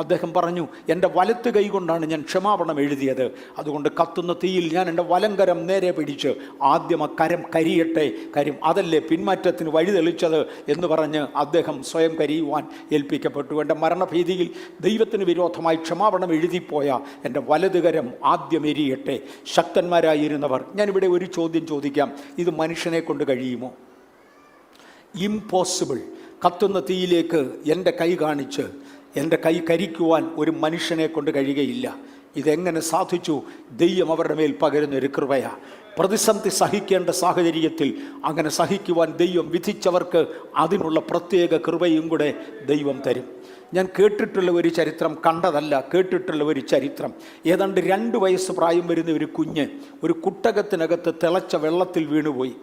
അദ്ദേഹം പറഞ്ഞു, എൻ്റെ വലത്ത് കൈ കൊണ്ടാണ് ഞാൻ ക്ഷമാപണം എഴുതിയത്. അതുകൊണ്ട് കത്തുന്ന തീയിൽ ഞാൻ എൻ്റെ വലങ്കരം നേരെ പിടിച്ച് ആദ്യം ആ കരം കരിയട്ടെ, കാര്യം അതല്ലേ പിന്മാറ്റത്തിന് വഴി തെളിച്ചത് എന്ന് പറഞ്ഞ് അദ്ദേഹം സ്വയം കരിയുവാൻ ഏൽപ്പിക്കപ്പെട്ടു. എൻ്റെ മരണഭീതിയിൽ ദൈവത്തിന് വിരോധമായി ക്ഷമാപണം എഴുതിപ്പോയ എൻ്റെ വലതുകരം ആദ്യം എരിയട്ടെ. ശക്തന്മാരായിരുന്നവർ, ഞാനിവിടെ ഒരു ചോദ്യം ചോദിക്കാം, ഇത് മനുഷ്യനെ കൊണ്ട് കഴിയുമോ? ഇംപോസിബിൾ. കത്തുന്ന തീയിലേക്ക് എൻ്റെ കൈ കാണിച്ച് എൻ്റെ കൈ കരിക്കുവാൻ ഒരു മനുഷ്യനെ കൊണ്ട് കഴിയുകയില്ല. ഇതെങ്ങനെ സാധിച്ചു? ദൈവം അവരുടെ മേൽ പകരുന്ന ഒരു കൃപയാണ്. പ്രതിസന്ധി സഹിക്കേണ്ട സാഹചര്യത്തിൽ അങ്ങനെ സഹിക്കുവാൻ ദൈവം വിധിച്ചവർക്ക് അതിനുള്ള പ്രത്യേക കൃപയും കൂടെ ദൈവം തരും. ഞാൻ കേട്ടിട്ടുള്ള ഒരു ചരിത്രം, കണ്ടതല്ല, കേട്ടിട്ടുള്ള ഒരു ചരിത്രം. ഏതാണ്ട് 2 വയസ്സ് പ്രായം വരുന്ന ഒരു കുഞ്ഞ് ഒരു കുട്ടകത്തിനകത്ത് തിളച്ച വെള്ളത്തിൽ വീണുപോയി.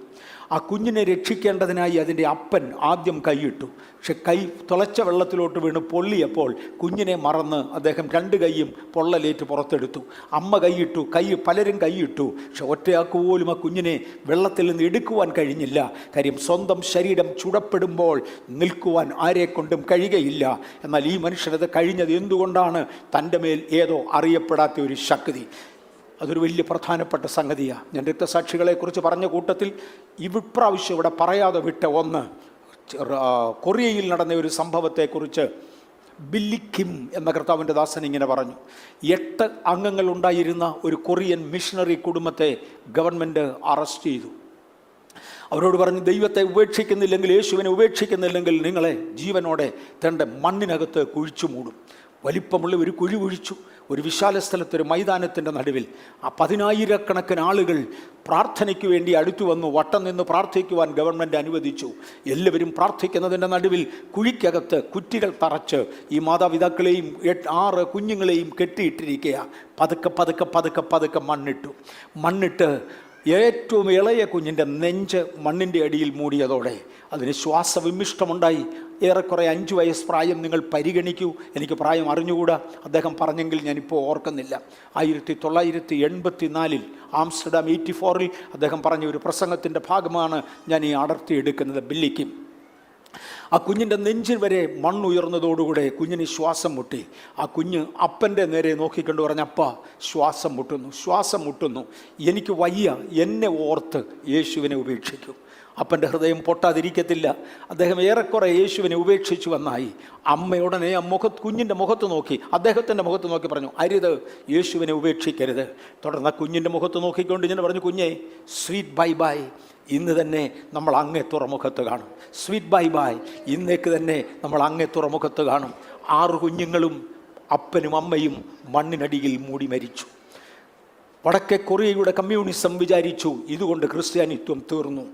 ആ കുഞ്ഞിനെ രക്ഷിക്കേണ്ടതിനായി അതിൻ്റെ അപ്പൻ ആദ്യം കൈയിട്ടു. പക്ഷെ കൈ തിളച്ച വെള്ളത്തിലോട്ട് വീണ് പൊള്ളിയപ്പോൾ കുഞ്ഞിനെ മറന്ന് അദ്ദേഹം 2 കൈയും പൊള്ളലേറ്റ് പുറത്തെടുത്തു. അമ്മ കൈയിട്ടു, പലരും കൈയിട്ടു. പക്ഷെ ഒറ്റയാൾക്ക് പോലും ആ കുഞ്ഞിനെ വെള്ളത്തിൽ നിന്ന് എടുക്കുവാൻ കഴിഞ്ഞില്ല. കാര്യം സ്വന്തം ശരീരം ചുടപ്പെടുമ്പോൾ നിൽക്കുവാൻ ആരെക്കൊണ്ടും കഴിയുകയില്ല. എന്നാൽ ഈ മനുഷ്യനത് കഴിഞ്ഞത് എന്തുകൊണ്ടാണ്? തൻ്റെ മേൽ ഏതോ അറിയപ്പെടാത്ത ഒരു ശക്തി. അതൊരു വലിയ പ്രധാനപ്പെട്ട സംഗതിയാണ്. ഞാൻ രക്തസാക്ഷികളെക്കുറിച്ച് പറഞ്ഞ കൂട്ടത്തിൽ ഇപ്രാവശ്യം ഇവിടെ പറയാതെ വിട്ട ഒന്ന്, കൊറിയയിൽ നടന്ന ഒരു സംഭവത്തെക്കുറിച്ച് ബില്ലി കിം എന്ന കർത്താവിൻ്റെ ദാസൻ ഇങ്ങനെ പറഞ്ഞു. 8 അംഗങ്ങളുണ്ടായിരുന്ന ഒരു കൊറിയൻ മിഷണറി കുടുംബത്തെ ഗവൺമെൻറ് അറസ്റ്റ് ചെയ്തു. അവരോട് പറഞ്ഞു, ദൈവത്തെ ഉപേക്ഷിക്കുന്നില്ലെങ്കിൽ, യേശുവിനെ ഉപേക്ഷിക്കുന്നില്ലെങ്കിൽ നിങ്ങളെ ജീവനോടെ തൻ്റെ മണ്ണിനകത്ത് കുഴിച്ചു മൂടും. വലിപ്പമുള്ള ഒരു കുഴി കുഴിച്ചു. ഒരു വിശാല സ്ഥലത്തൊരു മൈതാനത്തിൻ്റെ നടുവിൽ ആ 10,000-കണക്കിന് ആളുകൾ പ്രാർത്ഥനയ്ക്ക് വേണ്ടി അടുത്തു വന്നു. വട്ടം നിന്ന് പ്രാർത്ഥിക്കുവാൻ ഗവൺമെൻറ് അനുവദിച്ചു. എല്ലാവരും പ്രാർത്ഥിക്കുന്നതിൻ്റെ നടുവിൽ കുഴിക്കകത്ത് കുറ്റികൾ തറച്ച് ഈ മാതാപിതാക്കളെയും 6 കുഞ്ഞുങ്ങളെയും കെട്ടിയിട്ടിരിക്കുക. പതുക്കെ പതുക്കെ പതുക്കെ പതുക്കെ മണ്ണിട്ട് ഏറ്റവും ഇളയ കുഞ്ഞിൻ്റെ നെഞ്ച് മണ്ണിൻ്റെ അടിയിൽ മൂടിയതോടെ അതിന് ശ്വാസവിമിഷ്ടമുണ്ടായി. ഏറെക്കുറെ 5 വയസ്സ് പ്രായം നിങ്ങൾ പരിഗണിക്കൂ. എനിക്ക് പ്രായം അറിഞ്ഞുകൂടാ, അദ്ദേഹം പറഞ്ഞെങ്കിൽ ഞാനിപ്പോൾ ഓർക്കുന്നില്ല. 1984 ആംസ്റ്റർഡാം 84 അദ്ദേഹം പറഞ്ഞ ഒരു പ്രസംഗത്തിൻ്റെ ഭാഗമാണ് ഞാൻ ഈ അടർത്തിയെടുക്കുന്നത്. ബില്ലിക്കും ആ കുഞ്ഞിൻ്റെ നെഞ്ചിൽ വരെ മണ്ണുയർന്നതോടുകൂടെ കുഞ്ഞിന് ശ്വാസം മുട്ടി. ആ കുഞ്ഞ് അപ്പൻ്റെ നേരെ നോക്കിക്കൊണ്ട് പറഞ്ഞ, അപ്പ ശ്വാസം മുട്ടുന്നു, എനിക്ക് വയ്യ, എന്നെ ഓർത്ത് യേശുവിനെ ഉപേക്ഷിക്കും. അപ്പൻ്റെ ഹൃദയം പൊട്ടാതിരിക്കത്തില്ല. അദ്ദേഹം ഏറെക്കുറെ യേശുവിനെ ഉപേക്ഷിച്ചു വന്നായി. അമ്മയുടനെ കുഞ്ഞിൻ്റെ മുഖത്ത് നോക്കി, അദ്ദേഹത്തിൻ്റെ മുഖത്ത് നോക്കി പറഞ്ഞു, അരുത്, യേശുവിനെ ഉപേക്ഷിക്കരുത്. തുടർന്ന് കുഞ്ഞിൻ്റെ മുഖത്ത് നോക്കിക്കൊണ്ട് ഞാൻ പറഞ്ഞു, കുഞ്ഞെ, സ്വീറ്റ് ബൈ ബൈ, ഇന്ന് തന്നെ നമ്മൾ അങ്ങേ തുറമുഖത്ത് കാണും. സ്വീറ്റ് ബൈ ബൈ, ഇന്നേക്ക് തന്നെ നമ്മൾ അങ്ങേ തുറമുഖത്ത് കാണും. 6 കുഞ്ഞുങ്ങളും അപ്പനും അമ്മയും മണ്ണിനടിയിൽ മൂടി മരിച്ചു. വടക്കേ കൊറിയയുടെ കമ്മ്യൂണിസം വിചാരിച്ചു ഇതുകൊണ്ട് ക്രിസ്ത്യാനിത്വം തീർന്നു.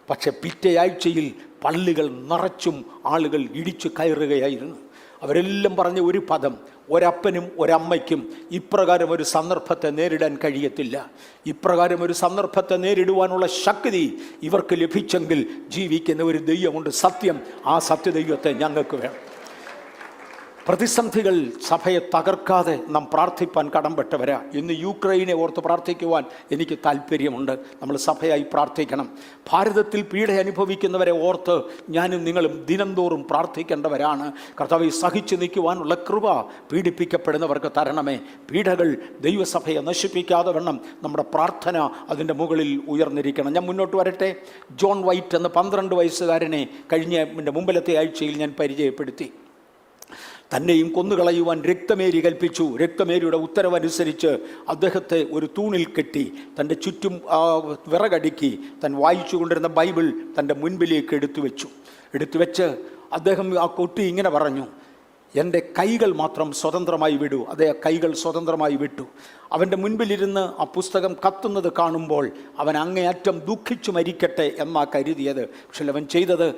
പക്ഷെ പിറ്റേ ആഴ്ചയിൽ പള്ളികൾ നിറച്ചും ആളുകൾ ഇടിച്ചു കയറുകയായിരുന്നു. അവരെല്ലാം പറഞ്ഞ ഒരു പദം, ഒരപ്പനും ഒരമ്മയ്ക്കും ഇപ്രകാരം ഒരു സന്ദർഭത്തെ നേരിടാൻ കഴിയത്തില്ല. ഇപ്രകാരം ഒരു സന്ദർഭത്തെ നേരിടുവാനുള്ള ശക്തി ഇവർക്ക് ലഭിച്ചെങ്കിൽ ജീവിക്കുന്ന ഒരു ദൈവമുണ്ട്, സത്യം. ആ സത്യദൈവത്തെ ഞങ്ങൾക്ക് വേണം. പ്രതിസന്ധികൾ സഭയെ തകർക്കാതെ നാം പ്രാർത്ഥിപ്പാൻ കടംപെട്ടവരാ. ഇന്ന് യുക്രൈനെ ഓർത്ത് പ്രാർത്ഥിക്കുവാൻ എനിക്ക് താല്പര്യമുണ്ട്. നമ്മൾ സഭയായി പ്രാർത്ഥിക്കണം. ഭാരതത്തിൽ പീഡ അനുഭവിക്കുന്നവരെ ഓർത്ത് ഞാനും നിങ്ങളും ദിനംതോറും പ്രാർത്ഥിക്കേണ്ടവരാണ്. കർത്താവേ, സഹിച്ചു നിൽക്കുവാനുള്ള കൃപ പീഡിപ്പിക്കപ്പെടുന്നവർക്ക് തരണമേ. പീഡകൾ ദൈവസഭയെ നശിപ്പിക്കാതെ വണ്ണം നമ്മുടെ പ്രാർത്ഥന അതിൻ്റെ മുകളിൽ ഉയർന്നിരിക്കണം. ഞാൻ മുന്നോട്ട് വരട്ടെ. ജോൺ വൈറ്റ് എന്ന 12 വയസ്സുകാരനെ കഴിഞ്ഞ മുമ്പിലത്തെ ആഴ്ചയിൽ ഞാൻ പരിചയപ്പെടുത്തി. തന്നെയും കൊന്നുകളയുവാൻ രക്തമേരി കൽപ്പിച്ചു. രക്തമേരിയുടെ ഉത്തരവനുസരിച്ച് അദ്ദേഹത്തെ ഒരു തൂണിൽ കെട്ടി തൻ്റെ ചുറ്റും വിറകടുക്കി താൻ വായിച്ചു കൊണ്ടിരുന്ന ബൈബിൾ തൻ്റെ മുൻപിലേക്ക് എടുത്തു വെച്ച് അദ്ദേഹം ആ കുട്ടി ഇങ്ങനെ പറഞ്ഞു, എൻ്റെ കൈകൾ മാത്രം സ്വതന്ത്രമായി വിടൂ. അതേ, കൈകൾ സ്വതന്ത്രമായി വിട്ടു. അവൻ്റെ മുൻപിലിരുന്ന് ആ പുസ്തകം കത്തുന്നത് കാണുമ്പോൾ അവൻ അങ്ങേയറ്റം ദുഃഖിച്ചു മരിക്കട്ടെ എന്നാ കരുതിയത്. പക്ഷെ അവൻ ചെയ്തത്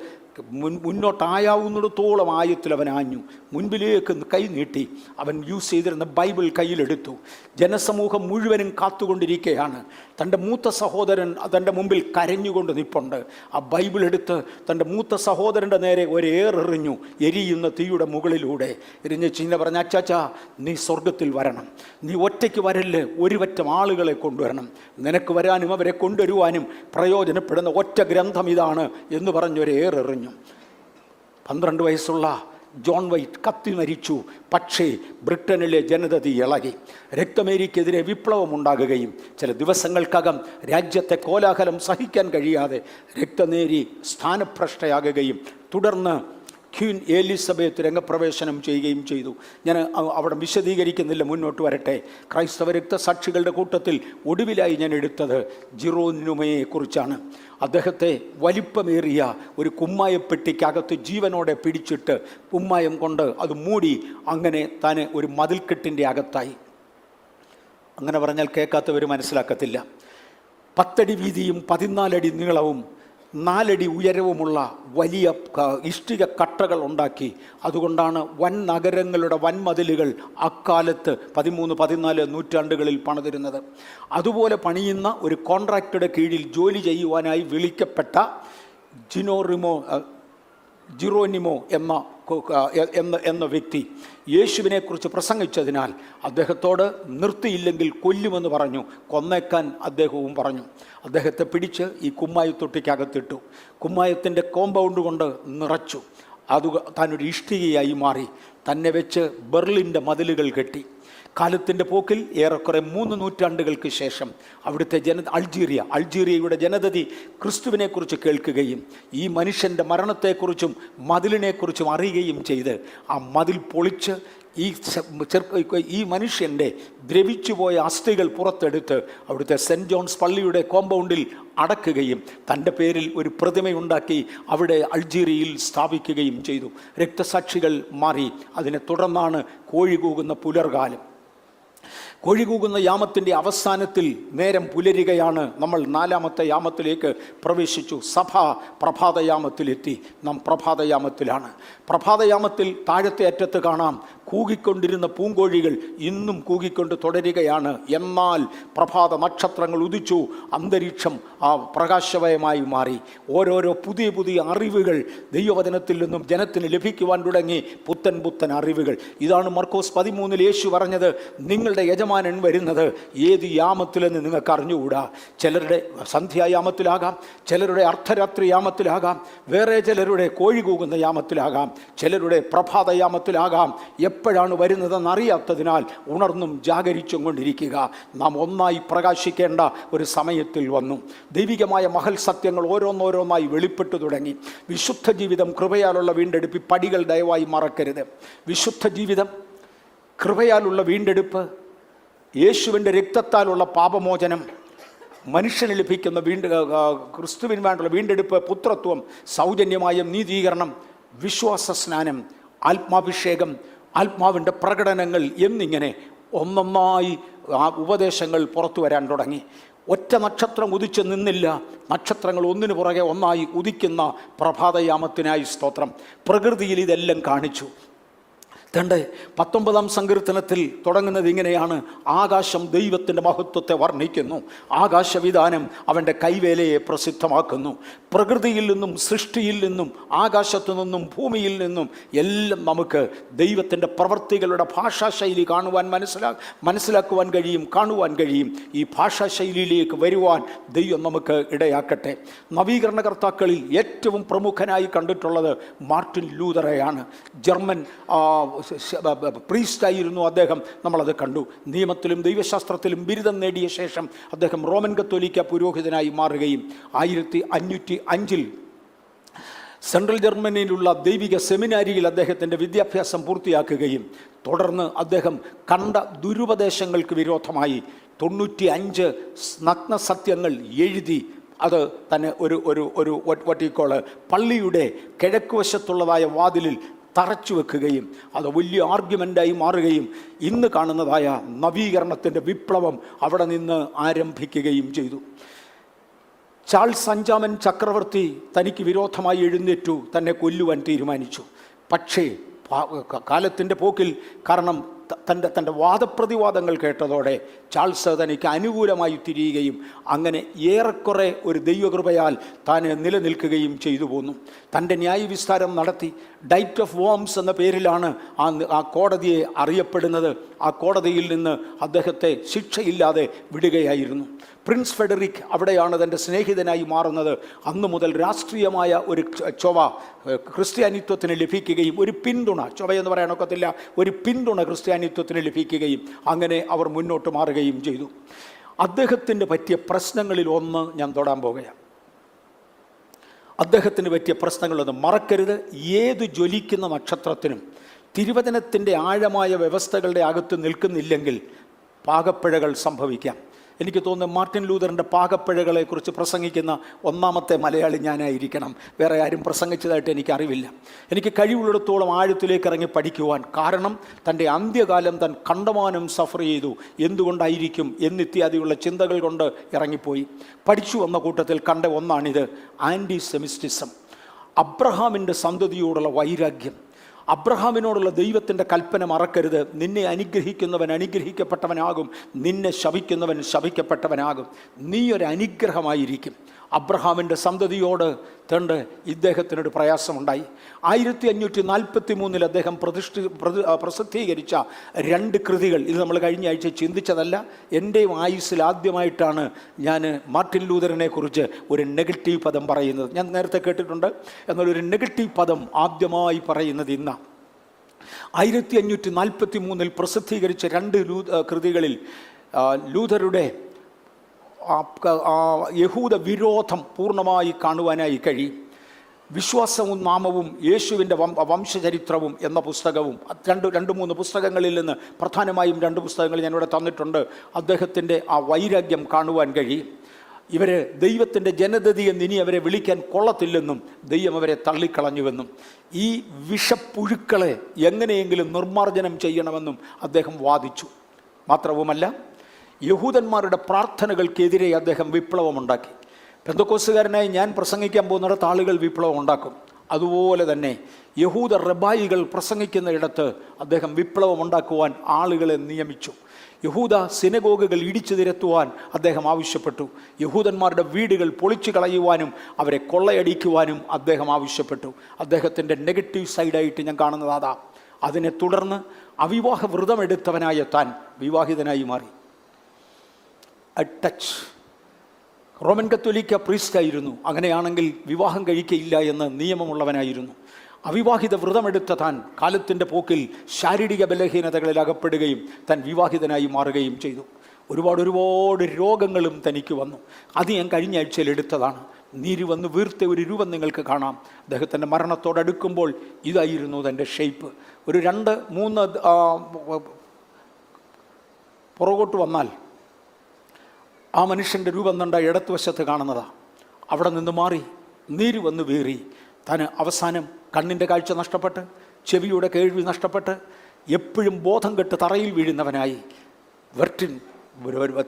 മുന്നോട്ടായാവുന്നിടത്തോളം ആയത്തിൽ അവൻ ആഞ്ഞു. മുൻപിലേക്ക് കൈ നീട്ടി അവൻ യൂസ് ചെയ്തിരുന്ന ബൈബിൾ കയ്യിലെടുത്തു. ജനസമൂഹം മുഴുവനും കാത്തുകൊണ്ടിരിക്കുകയാണ്. തൻ്റെ മൂത്ത സഹോദരൻ തൻ്റെ മുമ്പിൽ കരഞ്ഞുകൊണ്ട് നിൽപ്പുണ്ട്. ആ ബൈബിൾ എടുത്ത് തൻ്റെ മൂത്ത സഹോദരൻ്റെ നേരെ ഒരേറെറിഞ്ഞു, എരിയുന്ന തീയുടെ മുകളിലൂടെ എരിഞ്ഞ് ചിന്ന പറഞ്ഞ, അച്ചാച്ചാ, നീ സ്വർഗത്തിൽ വരണം, നീ ഒറ്റയ്ക്ക് വരല്, ഒരുപറ്റം ആളുകളെ കൊണ്ടുവരണം, നിനക്ക് വരാനും അവരെ കൊണ്ടുവരുവാനും പ്രയോജനപ്പെടുന്ന ഒറ്റ ഗ്രന്ഥം ഇതാണ് എന്ന് പറഞ്ഞൊരേറെറിഞ്ഞു. 12 വയസ്സുള്ള ജോൺ വൈറ്റ് കത്തി മരിച്ചു. പക്ഷേ ബ്രിട്ടനിലെ ജനതതി ഇളകി. രക്തമേരിക്കെതിരെ വിപ്ലവമുണ്ടാകുകയും ചില ദിവസങ്ങൾക്കകം രാജ്യത്തെ കോലാഹലം സഹിക്കാൻ കഴിയാതെ രക്തമേരി സ്ഥാനഭ്രഷ്ടയാകുകയും തുടർന്ന് ക്വീൻ എലിസബത്ത് രംഗപ്രവേശനം ചെയ്യുകയും ചെയ്തു. ഞാൻ അവിടെ വിശദീകരിക്കുന്നില്ല, മുന്നോട്ട് വരട്ടെ. ക്രൈസ്തവ രക്തസാക്ഷികളുടെ കൂട്ടത്തിൽ ഒടുവിലായി ഞാൻ എടുത്തത് ജിറോനിമയെക്കുറിച്ചാണ്. അദ്ദേഹത്തെ വലിപ്പമേറിയ ഒരു കുമ്മായപ്പെട്ടിക്കകത്ത് ജീവനോടെ പിടിച്ചിട്ട് കുമ്മായം കൊണ്ട് അത് മൂടി അങ്ങനെ താൻ ഒരു മതിൽക്കെട്ടിൻ്റെ അകത്തായി. അങ്ങനെ പറഞ്ഞാൽ കേൾക്കാത്തവർ മനസ്സിലാക്കത്തില്ല. 10 അടി വീതിയും 14 അടി നീളവും 4 അടി ഉയരവുമുള്ള വലിയ ഇഷ്ടിക കട്ടകൾ ഉണ്ടാക്കി. അതുകൊണ്ടാണ് വൻ നഗരങ്ങളുടെ വൻമതിലുകൾ അക്കാലത്ത് 13-14 നൂറ്റാണ്ടുകളിൽ പണിതിരുന്നത്. അതുപോലെ പണിയുന്ന ഒരു കോൺട്രാക്ടറുടെ കീഴിൽ ജോലി ചെയ്യുവാനായി വിളിക്കപ്പെട്ട ജിറോനിമോ എന്ന വ്യക്തി യേശുവിനെക്കുറിച്ച് പ്രസംഗിച്ചതിനാൽ അദ്ദേഹത്തോട് നിർത്തിയില്ലെങ്കിൽ കൊല്ലുമെന്ന് പറഞ്ഞു. കൊന്നേക്കാൻ അദ്ദേഹവും പറഞ്ഞു. അദ്ദേഹത്തെ പിടിച്ച് ഈ കുമ്മായത്തൊട്ടിക്കകത്തിട്ടു. കുമ്മായത്തിൻ്റെ കോമ്പൗണ്ട് കൊണ്ട് നിറച്ചു. അത് താനൊരു ഇഷ്ടികയായി മാറി. തന്നെ വെച്ച് ബെർലിൻ്റെ മതിലുകൾ കെട്ടി. കാലത്തിൻ്റെ പോക്കിൽ ഏറെക്കുറെ 3 നൂറ്റാണ്ടുകൾക്ക് ശേഷം അവിടുത്തെ അൾജീരിയയുടെ ജനതതി ക്രിസ്തുവിനെക്കുറിച്ച് കേൾക്കുകയും ഈ മനുഷ്യൻ്റെ മരണത്തെക്കുറിച്ചും മതിലിനെക്കുറിച്ചും അറിയുകയും ചെയ്ത് ആ മതിൽ പൊളിച്ച് ഈ മനുഷ്യൻ്റെ ദ്രവിച്ചുപോയ അസ്ഥികൾ പുറത്തെടുത്ത് അവിടുത്തെ സെൻറ്റ് ജോൺസ് പള്ളിയുടെ കോമ്പൗണ്ടിൽ അടക്കുകയും തൻ്റെ പേരിൽ ഒരു പ്രതിമയുണ്ടാക്കി അവിടെ അൾജീരിയയിൽ സ്ഥാപിക്കുകയും ചെയ്തു. രക്തസാക്ഷികൾ മാറി. അതിനെ തുടർന്നാണ് കോഴി കൂകുന്ന പുലർകാലം. കോഴി കൂകുന്ന യാമത്തിൻ്റെ അവസാനത്തിൽ നേരം പുലരുകയാണ്. നമ്മൾ 4ാമത്തെ യാമത്തിലേക്ക് പ്രവേശിച്ചു. സഭ പ്രഭാതയാമത്തിലെത്തി. നാം പ്രഭാതയാമത്തിലാണ്. പ്രഭാതയാമത്തിൽ താഴത്തെ അറ്റത്ത് കാണാം കൂകിക്കൊണ്ടിരുന്ന പൂങ്കോഴികൾ ഇന്നും കൂകിക്കൊണ്ട് തുടരുകയാണ്. എന്നാൽ പ്രഭാത നക്ഷത്രങ്ങൾ ഉദിച്ചു. അന്തരീക്ഷം പ്രകാശമയമായി മാറി. ഓരോരോ പുതിയ അറിവുകൾ ദൈവവചനത്തിൽ നിന്നും ജനത്തിന് ലഭിക്കുവാൻ തുടങ്ങി. പുത്തൻ അറിവുകൾ. ഇതാണ് മർക്കോസ് 13 യേശു പറഞ്ഞത്, നിങ്ങളുടെ യജമാനൻ വരുന്നത് ഏത് യാമത്തിലെന്ന് നിങ്ങൾക്ക് അറിഞ്ഞുകൂടാ. ചിലരുടെ സന്ധ്യായാമത്തിലാകാം, ചിലരുടെ അർദ്ധരാത്രി യാമത്തിലാകാം, വേറെ ചിലരുടെ കോഴി കൂകുന്ന യാമത്തിലാകാം, ചിലരുടെ പ്രഭാതയാമത്തിലാകാം. എപ്പോഴാണ് വരുന്നതെന്ന് അറിയാത്തതിനാൽ ഉണർന്നും ജാഗരിച്ചും കൊണ്ടിരിക്കുക. നാം ഒന്നായി പ്രകാശിക്കേണ്ട ഒരു സമയത്തിൽ വന്നു. ദൈവികമായ മഹൽ സത്യങ്ങൾ ഓരോന്നോരോന്നായി വെളിപ്പെട്ടു തുടങ്ങി. വിശുദ്ധ ജീവിതം കൃപയാലുള്ള വീണ്ടെടുപ്പ് പടികൾ ദയവായി മറക്കരുത്. വിശുദ്ധ ജീവിതം, കൃപയാലുള്ള വീണ്ടെടുപ്പ്, യേശുവിൻ്റെ രക്തത്താലുള്ള പാപമോചനം, മനുഷ്യന് ലഭിക്കുന്ന ക്രിസ്തുവിന് വേണ്ടുള്ള വീണ്ടെടുപ്പ്, പുത്രത്വം, സൗജന്യമായ നീതീകരണം, വിശ്വാസ സ്നാനം, ആത്മാഭിഷേകം, ആത്മാവിൻ്റെ പ്രകടനങ്ങൾ എന്നിങ്ങനെ ഒന്നൊന്നായി ആ ഉപദേശങ്ങൾ പുറത്തു വരാൻ തുടങ്ങി. ഒറ്റ നക്ഷത്രം ഉദിച്ച് നിന്നില്ല. നക്ഷത്രങ്ങൾ ഒന്നിനു പുറകെ ഒന്നായി ഉദിക്കുന്ന പ്രഭാതയാമത്തിനായി സ്തോത്രം. പ്രകൃതിയിൽ ഇതെല്ലാം കാണിച്ചു. തൻ്റെ 19ാം സങ്കീർത്തനത്തിൽ തുടങ്ങുന്നത് ഇങ്ങനെയാണ്: ആകാശം ദൈവത്തിൻ്റെ മഹത്വത്തെ വർണ്ണിക്കുന്നു, ആകാശവിധാനം അവൻ്റെ കൈവേലയെ പ്രസിദ്ധമാക്കുന്നു. പ്രകൃതിയിൽ നിന്നും സൃഷ്ടിയിൽ നിന്നും ആകാശത്തു നിന്നും ഭൂമിയിൽ നിന്നും എല്ലാം നമുക്ക് ദൈവത്തിൻ്റെ പ്രവൃത്തികളുടെ ഭാഷാശൈലി മനസ്സിലാക്കുവാൻ കഴിയും, കാണുവാൻ കഴിയും. ഈ ഭാഷാശൈലിയിലേക്ക് വരുവാൻ ദൈവം നമുക്ക് ഇടയാക്കട്ടെ. നവീകരണകർത്താക്കളിൽ ഏറ്റവും പ്രമുഖനായി കണ്ടിട്ടുള്ളത് മാർട്ടിൻ ലൂതറെയാണ്. ജർമ്മൻ പ്രീസ്റ്റായിരുന്നു അദ്ദേഹം. നമ്മളത് കണ്ടു. നിയമത്തിലും ദൈവശാസ്ത്രത്തിലും ബിരുദം നേടിയ ശേഷം അദ്ദേഹം റോമൻ കത്തോലിക്ക പുരോഹിതനായി മാറുകയും 1505 സെൻട്രൽ ജർമ്മനിയിലുള്ള ദൈവിക സെമിനാരിയിൽ അദ്ദേഹത്തിൻ്റെ വിദ്യാഭ്യാസം പൂർത്തിയാക്കുകയും തുടർന്ന് അദ്ദേഹം കണ്ട ദുരുപദേശങ്ങൾക്ക് വിരോധമായി 95 നഗ്ന സത്യങ്ങൾ എഴുതി അത് തന്നെ ഒരു പള്ളിയുടെ കിഴക്കുവശത്തുള്ളതായ വാതിലിൽ തറച്ചു വെക്കുകയും അത് വലിയ ആർഗ്യുമെൻ്റായി മാറുകയും ഇന്ന് കാണുന്നതായ നവീകരണത്തിൻ്റെ വിപ്ലവം അവിടെ നിന്ന് ആരംഭിക്കുകയും ചെയ്തു. ചാൾസ് 5ാമൻ ചക്രവർത്തി തനിക്ക് വിരോധമായി എഴുന്നേറ്റു, തന്നെ കൊല്ലുവാൻ തീരുമാനിച്ചു. പക്ഷേ കാലത്തിൻ്റെ പോക്കിൽ, കാരണം തൻ്റെ വാദപ്രതിവാദങ്ങൾ കേട്ടതോടെ ചാൾസ് തനിക്ക് അനുകൂലമായി തിരിയുകയും അങ്ങനെ ഏറെക്കുറെ ഒരു ദൈവകൃപയാൽ താൻ നിലനിൽക്കുകയും ചെയ്തു പോന്നു. തൻ്റെ ന്യായവിസ്താരം നടത്തി. ഡൈറ്റ് ഓഫ് വോംസ് എന്ന പേരിലാണ് ആ കോടതിയെ അറിയപ്പെടുന്നത്. ആ കോടതിയിൽ നിന്ന് അദ്ദേഹത്തെ ശിക്ഷയില്ലാതെ വിടുകയായിരുന്നു. പ്രിൻസ് ഫെഡറിക് അവിടെയാണ് തൻ്റെ സ്നേഹിതനായി മാറുന്നത്. അന്നു മുതൽ രാഷ്ട്രീയമായ ഒരു ചൊവ ക്രിസ്ത്യാനിത്വത്തിന് ലഭിക്കുകയും ഒരു പിന്തുണ, ചൊവയെന്ന് പറയാനൊക്കത്തില്ല, ഒരു പിന്തുണ ക്രിസ്ത്യാനിത്വത്തിന് ലഭിക്കുകയും അങ്ങനെ അവർ മുന്നോട്ട് മാറുകയും ചെയ്തു. അദ്ദേഹത്തിന് പറ്റിയ പ്രശ്നങ്ങളിൽ ഒന്ന് ഞാൻ തൊടാൻ പോകുകയാണ്. അദ്ദേഹത്തിന് പറ്റിയ പ്രശ്നങ്ങളൊന്നും മറക്കരുത്. ഏത് ജ്വലിക്കുന്ന നക്ഷത്രത്തിനും തിരുവചനത്തിൻ്റെ ആഴമായ വ്യവസ്ഥകളുടെ അകത്ത് നിൽക്കുന്നില്ലെങ്കിൽ പാകപ്പിഴകൾ സംഭവിക്കാം. എനിക്ക് തോന്നുന്നു മാർട്ടിൻ ലൂതറിൻ്റെ പാകപ്പിഴകളെക്കുറിച്ച് പ്രസംഗിക്കുന്ന ഒന്നാമത്തെ മലയാളി ഞാനായിരിക്കണം. വേറെ ആരും പ്രസംഗിച്ചതായിട്ട് എനിക്കറിവില്ല. എനിക്ക് കഴിവുള്ളിടത്തോളം ആഴത്തിലേക്ക് ഇറങ്ങി പഠിക്കുവാൻ. കാരണം തൻ്റെ അന്ത്യകാലം താൻ കണ്ടമാനം സഫർ ചെയ്തു. എന്തുകൊണ്ടായിരിക്കും എന്നിത്യാദിയുള്ള ചിന്തകൾ കൊണ്ട് ഇറങ്ങിപ്പോയി. പഠിച്ചു വന്ന കൂട്ടത്തിൽ കണ്ട ഒന്നാണിത്, ആൻറ്റി സെമിറ്റിസം. അബ്രഹാമിൻ്റെ സന്തതിയോടുള്ള വൈരാഗ്യം. അബ്രഹാമിനോടുള്ള ദൈവത്തിൻ്റെ കൽപ്പന മറക്കരുത്. നിന്നെ അനുഗ്രഹിക്കുന്നവൻ അനുഗ്രഹിക്കപ്പെട്ടവനാകും, നിന്നെ ശപിക്കുന്നവൻ ശപിക്കപ്പെട്ടവനാകും. നീ ഒരു അനുഗ്രഹമായിരിക്കും. അബ്രഹാമിൻ്റെ സന്തതിയോട് തണ്ട് ഇദ്ദേഹത്തിനൊരു പ്രയാസമുണ്ടായി. 1543 അദ്ദേഹം പ്രസിദ്ധീകരിച്ച 2 കൃതികൾ, ഇത് നമ്മൾ കഴിഞ്ഞ ആഴ്ച ചിന്തിച്ചതല്ല. എൻ്റെയും ആയുസ്സിൽ ആദ്യമായിട്ടാണ് ഞാൻ മാർട്ടിൻ ലൂതറിനെ കുറിച്ച് ഒരു നെഗറ്റീവ് പദം പറയുന്നത്. ഞാൻ നേരത്തെ കേട്ടിട്ടുണ്ട്, എന്നാൽ ഒരു നെഗറ്റീവ് പദം ആദ്യമായി പറയുന്നത് ഇന്ന്. 1543 പ്രസിദ്ധീകരിച്ച 2 കൃതികളിൽ ലൂതറുടെ യഹൂദ വിരോധം പൂർണ്ണമായി കാണുവാനായി കഴിയും. വിശ്വാസവും നാമവും യേശുവിൻ്റെ വംശചരിത്രവും എന്ന പുസ്തകവും 2-3 പുസ്തകങ്ങളിൽ നിന്ന് പ്രധാനമായും 2 പുസ്തകങ്ങൾ ഞാനിവിടെ തന്നിട്ടുണ്ട്. അദ്ദേഹത്തിൻ്റെ ആ വൈരാഗ്യം കാണുവാൻ കഴിയും. ഇവർ ദൈവത്തിൻ്റെ ജനതയെന്ന് ഇനി അവരെ വിളിക്കാൻ കൊള്ളത്തില്ലെന്നും ദൈവം അവരെ തള്ളിക്കളഞ്ഞുവെന്നും ഈ വിഷപ്പുഴുക്കളെ എങ്ങനെയെങ്കിലും നിർമ്മാർജ്ജനം ചെയ്യണമെന്നും അദ്ദേഹം വാദിച്ചു. മാത്രവുമല്ല, യഹൂദന്മാരുടെ പ്രാർത്ഥനകൾക്കെതിരെ അദ്ദേഹം വിപ്ലവമുണ്ടാക്കി. പെന്തക്കോസ്തുകാരനായി ഞാൻ പ്രസംഗിക്കാൻ പോകുന്നിടത്ത് ആളുകൾ വിപ്ലവം ഉണ്ടാക്കും. അതുപോലെ തന്നെ യഹൂദ റബായികൾ പ്രസംഗിക്കുന്ന ഇടത്ത് അദ്ദേഹം വിപ്ലവം ഉണ്ടാക്കുവാൻ ആളുകളെ നിയമിച്ചു. യഹൂദ സിനഗോഗുകൾ ഇടിച്ചു നിരത്തുവാൻ അദ്ദേഹം ആവശ്യപ്പെട്ടു. യഹൂദന്മാരുടെ വീടുകൾ പൊളിച്ചു കളയുവാനും അവരെ കൊള്ളയടിക്കുവാനും അദ്ദേഹം ആവശ്യപ്പെട്ടു. അദ്ദേഹത്തിൻ്റെ നെഗറ്റീവ് സൈഡായിട്ട് ഞാൻ കാണുന്നത് അതാ. അതിനെ തുടർന്ന് അവിവാഹ വ്രതമെടുത്തവനായ താൻ വിവാഹിതനായി മാറി. ടച്ച് റോമൻ കത്തോലിക്ക പ്രീസ്റ്റായിരുന്നു. അങ്ങനെയാണെങ്കിൽ വിവാഹം കഴിക്കയില്ല എന്ന് നിയമമുള്ളവനായിരുന്നു. അവിവാഹിത വ്രതമെടുത്ത താൻ കാലത്തിൻ്റെ പോക്കിൽ ശാരീരിക ബലഹീനതകളിൽ അകപ്പെടുകയും താൻ വിവാഹിതനായി മാറുകയും ചെയ്തു. ഒരുപാട് രോഗങ്ങളും തനിക്ക് വന്നു. അത് ഞാൻ കഴിഞ്ഞ ആഴ്ചയിൽ എടുത്തതാണ്. നീര് വന്ന് വീർത്ത ഒരു രൂപം നിങ്ങൾക്ക് കാണാം. അദ്ദേഹത്തിൻ്റെ മരണത്തോടടുക്കുമ്പോൾ ഇതായിരുന്നു തൻ്റെ ഷേപ്പ്. ഒരു 2-3 പുറകോട്ട് വന്നാൽ ആ മനുഷ്യൻ്റെ രൂപം കണ്ട ഇടത്തുവശത്ത് കാണുന്നതാണ്. അവിടെ നിന്ന് മാറി നീര് വന്ന് വീറി താൻ അവസാനം കണ്ണിൻ്റെ കാഴ്ച നഷ്ടപ്പെട്ട് ചെവിയുടെ കേൾവി നഷ്ടപ്പെട്ട് എപ്പോഴും ബോധം കെട്ട് തറയിൽ വീഴുന്നവനായി. വെർട്ടിൻ,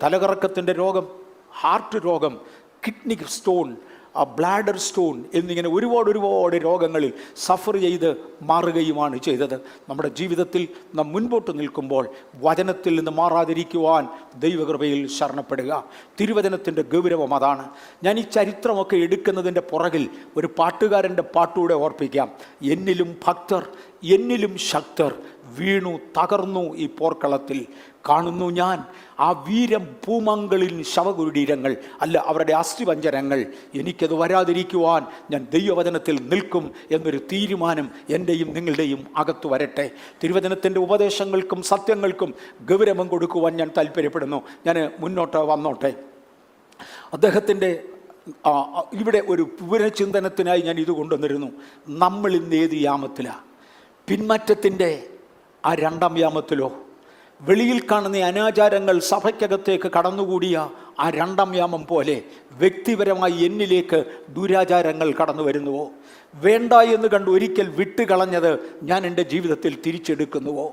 തലകറക്കത്തിൻ്റെ രോഗം, ഹാർട്ട് രോഗം, കിഡ്നി സ്റ്റോൺ, ബ്ലാഡർ സ്റ്റോൺ എന്നിങ്ങനെ ഒരുപാട് രോഗങ്ങളിൽ സഫർ ചെയ്ത് മാറുകയുമാണ് ചെയ്തത്. നമ്മുടെ ജീവിതത്തിൽ നാം മുൻപോട്ട് നിൽക്കുമ്പോൾ വചനത്തിൽ നിന്ന് മാറാതിരിക്കുവാൻ ദൈവകൃപയിൽ ശരണപ്പെടുക. തിരുവചനത്തിൻ്റെ ഗൗരവം അതാണ്. ഞാൻ ഈ ചരിത്രമൊക്കെ എടുക്കുന്നതിൻ്റെ പുറകിൽ ഒരു പാട്ടുകാരൻ്റെ പാട്ടുകൂടെ ഓർപ്പിക്കാം. എന്നിലും ഭക്തർ എന്നിലും ശക്തർ വീണു തകർന്നു ഈ പോർക്കളത്തിൽ, കാണുന്നു ഞാൻ ആ വീരം പൂമങ്കളിൽ ശവകുടീരങ്ങൾ അല്ല അവരുടെ അസ്ഥിപഞ്ജരങ്ങൾ. എനിക്കത് വരാതിരിക്കുവാൻ ഞാൻ ദൈവവചനത്തിൽ നിൽക്കും എന്നൊരു തീരുമാനം എൻ്റെയും നിങ്ങളുടെയും അകത്ത് വരട്ടെ. തിരുവചനത്തിൻ്റെ ഉപദേശങ്ങൾക്കും സത്യങ്ങൾക്കും ഗൗരവം കൊടുക്കുവാൻ ഞാൻ താല്പര്യപ്പെടുന്നു. ഞാൻ മുന്നോട്ട് വന്നോട്ടെ. അദ്ദേഹത്തിൻ്റെ ഇവിടെ ഒരു പുനഃചിന്തനത്തിനായി ഞാൻ ഇത് കൊണ്ടുവന്നിരുന്നു. നമ്മൾ ഇന്ന് ഏത് യാമത്തിലാണ്? പിന്മാറ്റത്തിൻ്റെ ആ 2ാം യാമത്തിലോ? വെളിയിൽ കാണുന്ന അനാചാരങ്ങൾ സഭയ്ക്കകത്തേക്ക് കടന്നുകൂടിയ ആ രണ്ടാം യാമം പോലെ വ്യക്തിപരമായി എന്നിലേക്ക് ദുരാചാരങ്ങൾ കടന്നു വരുന്നുവോ? വേണ്ട എന്ന് കണ്ട് ഒരിക്കൽ വിട്ടുകളഞ്ഞത് ഞാൻ എൻ്റെ ജീവിതത്തിൽ തിരിച്ചെടുക്കുന്നുവോ?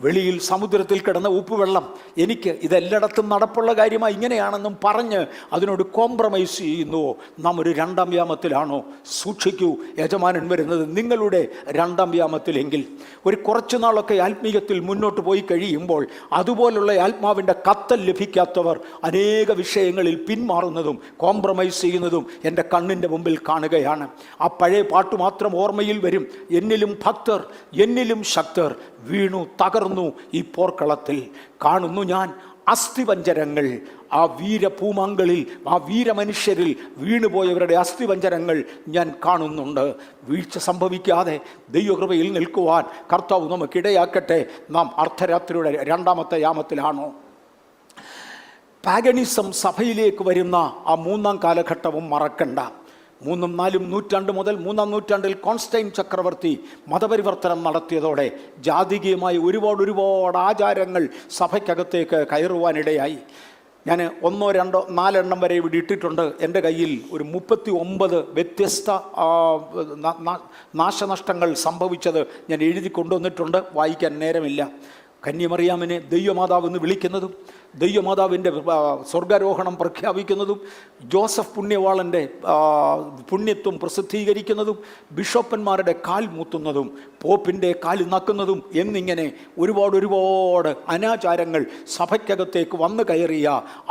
വെളിയിൽ സമുദ്രത്തിൽ കിടന്ന ഉപ്പുവെള്ളം എനിക്ക് ഇതെല്ലായിടത്തും നടപ്പുള്ള കാര്യമായി ഇങ്ങനെയാണെന്നും പറഞ്ഞ് അതിനോട് കോംപ്രമൈസ് ചെയ്യുന്നുവോ? നാം ഒരു രണ്ടാം യാമത്തിലാണോ? സൂക്ഷിക്കൂ, യജമാനൻ വരുന്നത് നിങ്ങളുടെ രണ്ടാം യാമത്തിലെങ്കിൽ. ഒരു കുറച്ചു നാളൊക്കെ ആത്മീയത്തിൽ മുന്നോട്ട് പോയി കഴിയുമ്പോൾ അതുപോലുള്ള ആത്മാവിൻ്റെ കത്തൽ ലഭിക്കാത്തവർ അനേക വിഷയങ്ങളിൽ പിന്മാറുന്നതും കോംപ്രമൈസ് ചെയ്യുന്നതും എൻ്റെ കണ്ണിൻ്റെ മുമ്പിൽ കാണുകയാണ്. ആ പഴയ പാട്ട് മാത്രം ഓർമ്മയിൽ വരും. എന്നിലും ഭക്തർ, എന്നിലും ശക്തർ വീണു തകർന്നു ഈ പോർക്കളത്തിൽ. കാണുന്നു ഞാൻ അസ്ഥിപഞ്ജരങ്ങൾ. ആ വീരഭൂമാങ്കളിൽ, ആ വീരമനുഷ്യരിൽ വീണുപോയവരുടെ അസ്ഥിപഞ്ജരങ്ങൾ ഞാൻ കാണുന്നുണ്ട്. വീഴ്ച സംഭവിക്കാതെ ദൈവകൃപയിൽ നിൽക്കുവാൻ കർത്താവ് നമുക്കിടയാക്കട്ടെ. നാം അർദ്ധരാത്രിയുടെ രണ്ടാമത്തെ യാമത്തിലാണോ? പാഗനിസം സഭയിലേക്ക് വരുന്ന ആ മൂന്നാം കാലഘട്ടവും മറക്കണ്ട. 3ഉം 4ഉം നൂറ്റാണ്ട് മുതൽ 3ആം നൂറ്റാണ്ടിൽ കോൺസ്റ്റൈൻ ചക്രവർത്തി മതപരിവർത്തനം നടത്തിയതോടെ ജാതികീയമായി ഒരുപാട് ആചാരങ്ങൾ സഭയ്ക്കകത്തേക്ക് കയറുവാനിടയായി. ഞാൻ 1, 2, 4 എണ്ണം വരെ ഇവിടെ ഇട്ടിട്ടുണ്ട്. എൻ്റെ കയ്യിൽ ഒരു 39 വ്യത്യസ്ത നാശനഷ്ടങ്ങൾ സംഭവിച്ചത് ഞാൻ എഴുതി കൊണ്ടുവന്നിട്ടുണ്ട്. വായിക്കാൻ നേരമില്ല. കന്യമറിയാമിനെ ദൈവമാതാവ് എന്ന് വിളിക്കുന്നതും ദൈവമാതാവിൻ്റെ സ്വർഗാരോഹണം പ്രഖ്യാപിക്കുന്നതും ജോസഫ് പുണ്യവാളൻ്റെ പുണ്യത്വം പ്രസിദ്ധീകരിക്കുന്നതും ബിഷപ്പന്മാരുടെ കാൽ മൂത്തുന്നതും പോപ്പിൻ്റെ കാൽ നക്കുന്നതും എന്നിങ്ങനെ ഒരുപാട് അനാചാരങ്ങൾ സഭയ്ക്കകത്തേക്ക് വന്നു കയറിയ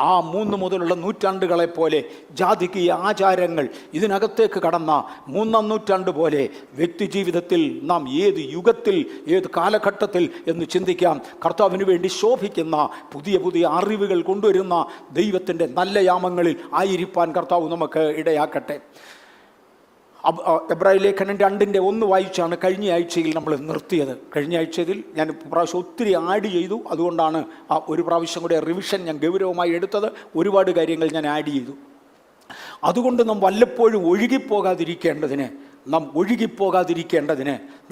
ആ 3 മുതലുള്ള നൂറ്റാണ്ടുകളെ പോലെ ജാതികീയ ആചാരങ്ങൾ ഇതിനകത്തേക്ക് കടന്ന 3ആം നൂറ്റാണ്ട് പോലെ വ്യക്തിജീവിതത്തിൽ നാം ഏത് യുഗത്തിൽ, ഏത് കാലഘട്ടത്തിൽ എന്ന് ചിന്തിക്കാം. കർത്താവിന് വേണ്ടി ശോഭിക്കുന്ന പുതിയ അറിവുകൾ കൊണ്ടുവരുന്ന ദൈവത്തിൻ്റെ നല്ല യാമങ്ങളിൽ ആയിരിക്കാൻ കർത്താവ് നമുക്ക് ഇടയാക്കട്ടെ. എബ്രായ ലേഖനം 2:1 വായിച്ചാണ് കഴിഞ്ഞ ആഴ്ചയിൽ നമ്മൾ നിർത്തിയത്. കഴിഞ്ഞ ആഴ്ചയിൽ ഞാൻ പ്രാവശ്യം ഒത്തിരി ആഡ് ചെയ്തു. അതുകൊണ്ടാണ് ആ ഒരു പ്രാവശ്യം കൂടെ റിവിഷൻ ഞാൻ ഗൗരവമായി എടുത്തത്. ഒരുപാട് കാര്യങ്ങൾ ഞാൻ ആഡ് ചെയ്തു. അതുകൊണ്ട് നാം വല്ലപ്പോഴും ഒഴുകിപ്പോകാതിരിക്കേണ്ടതിന്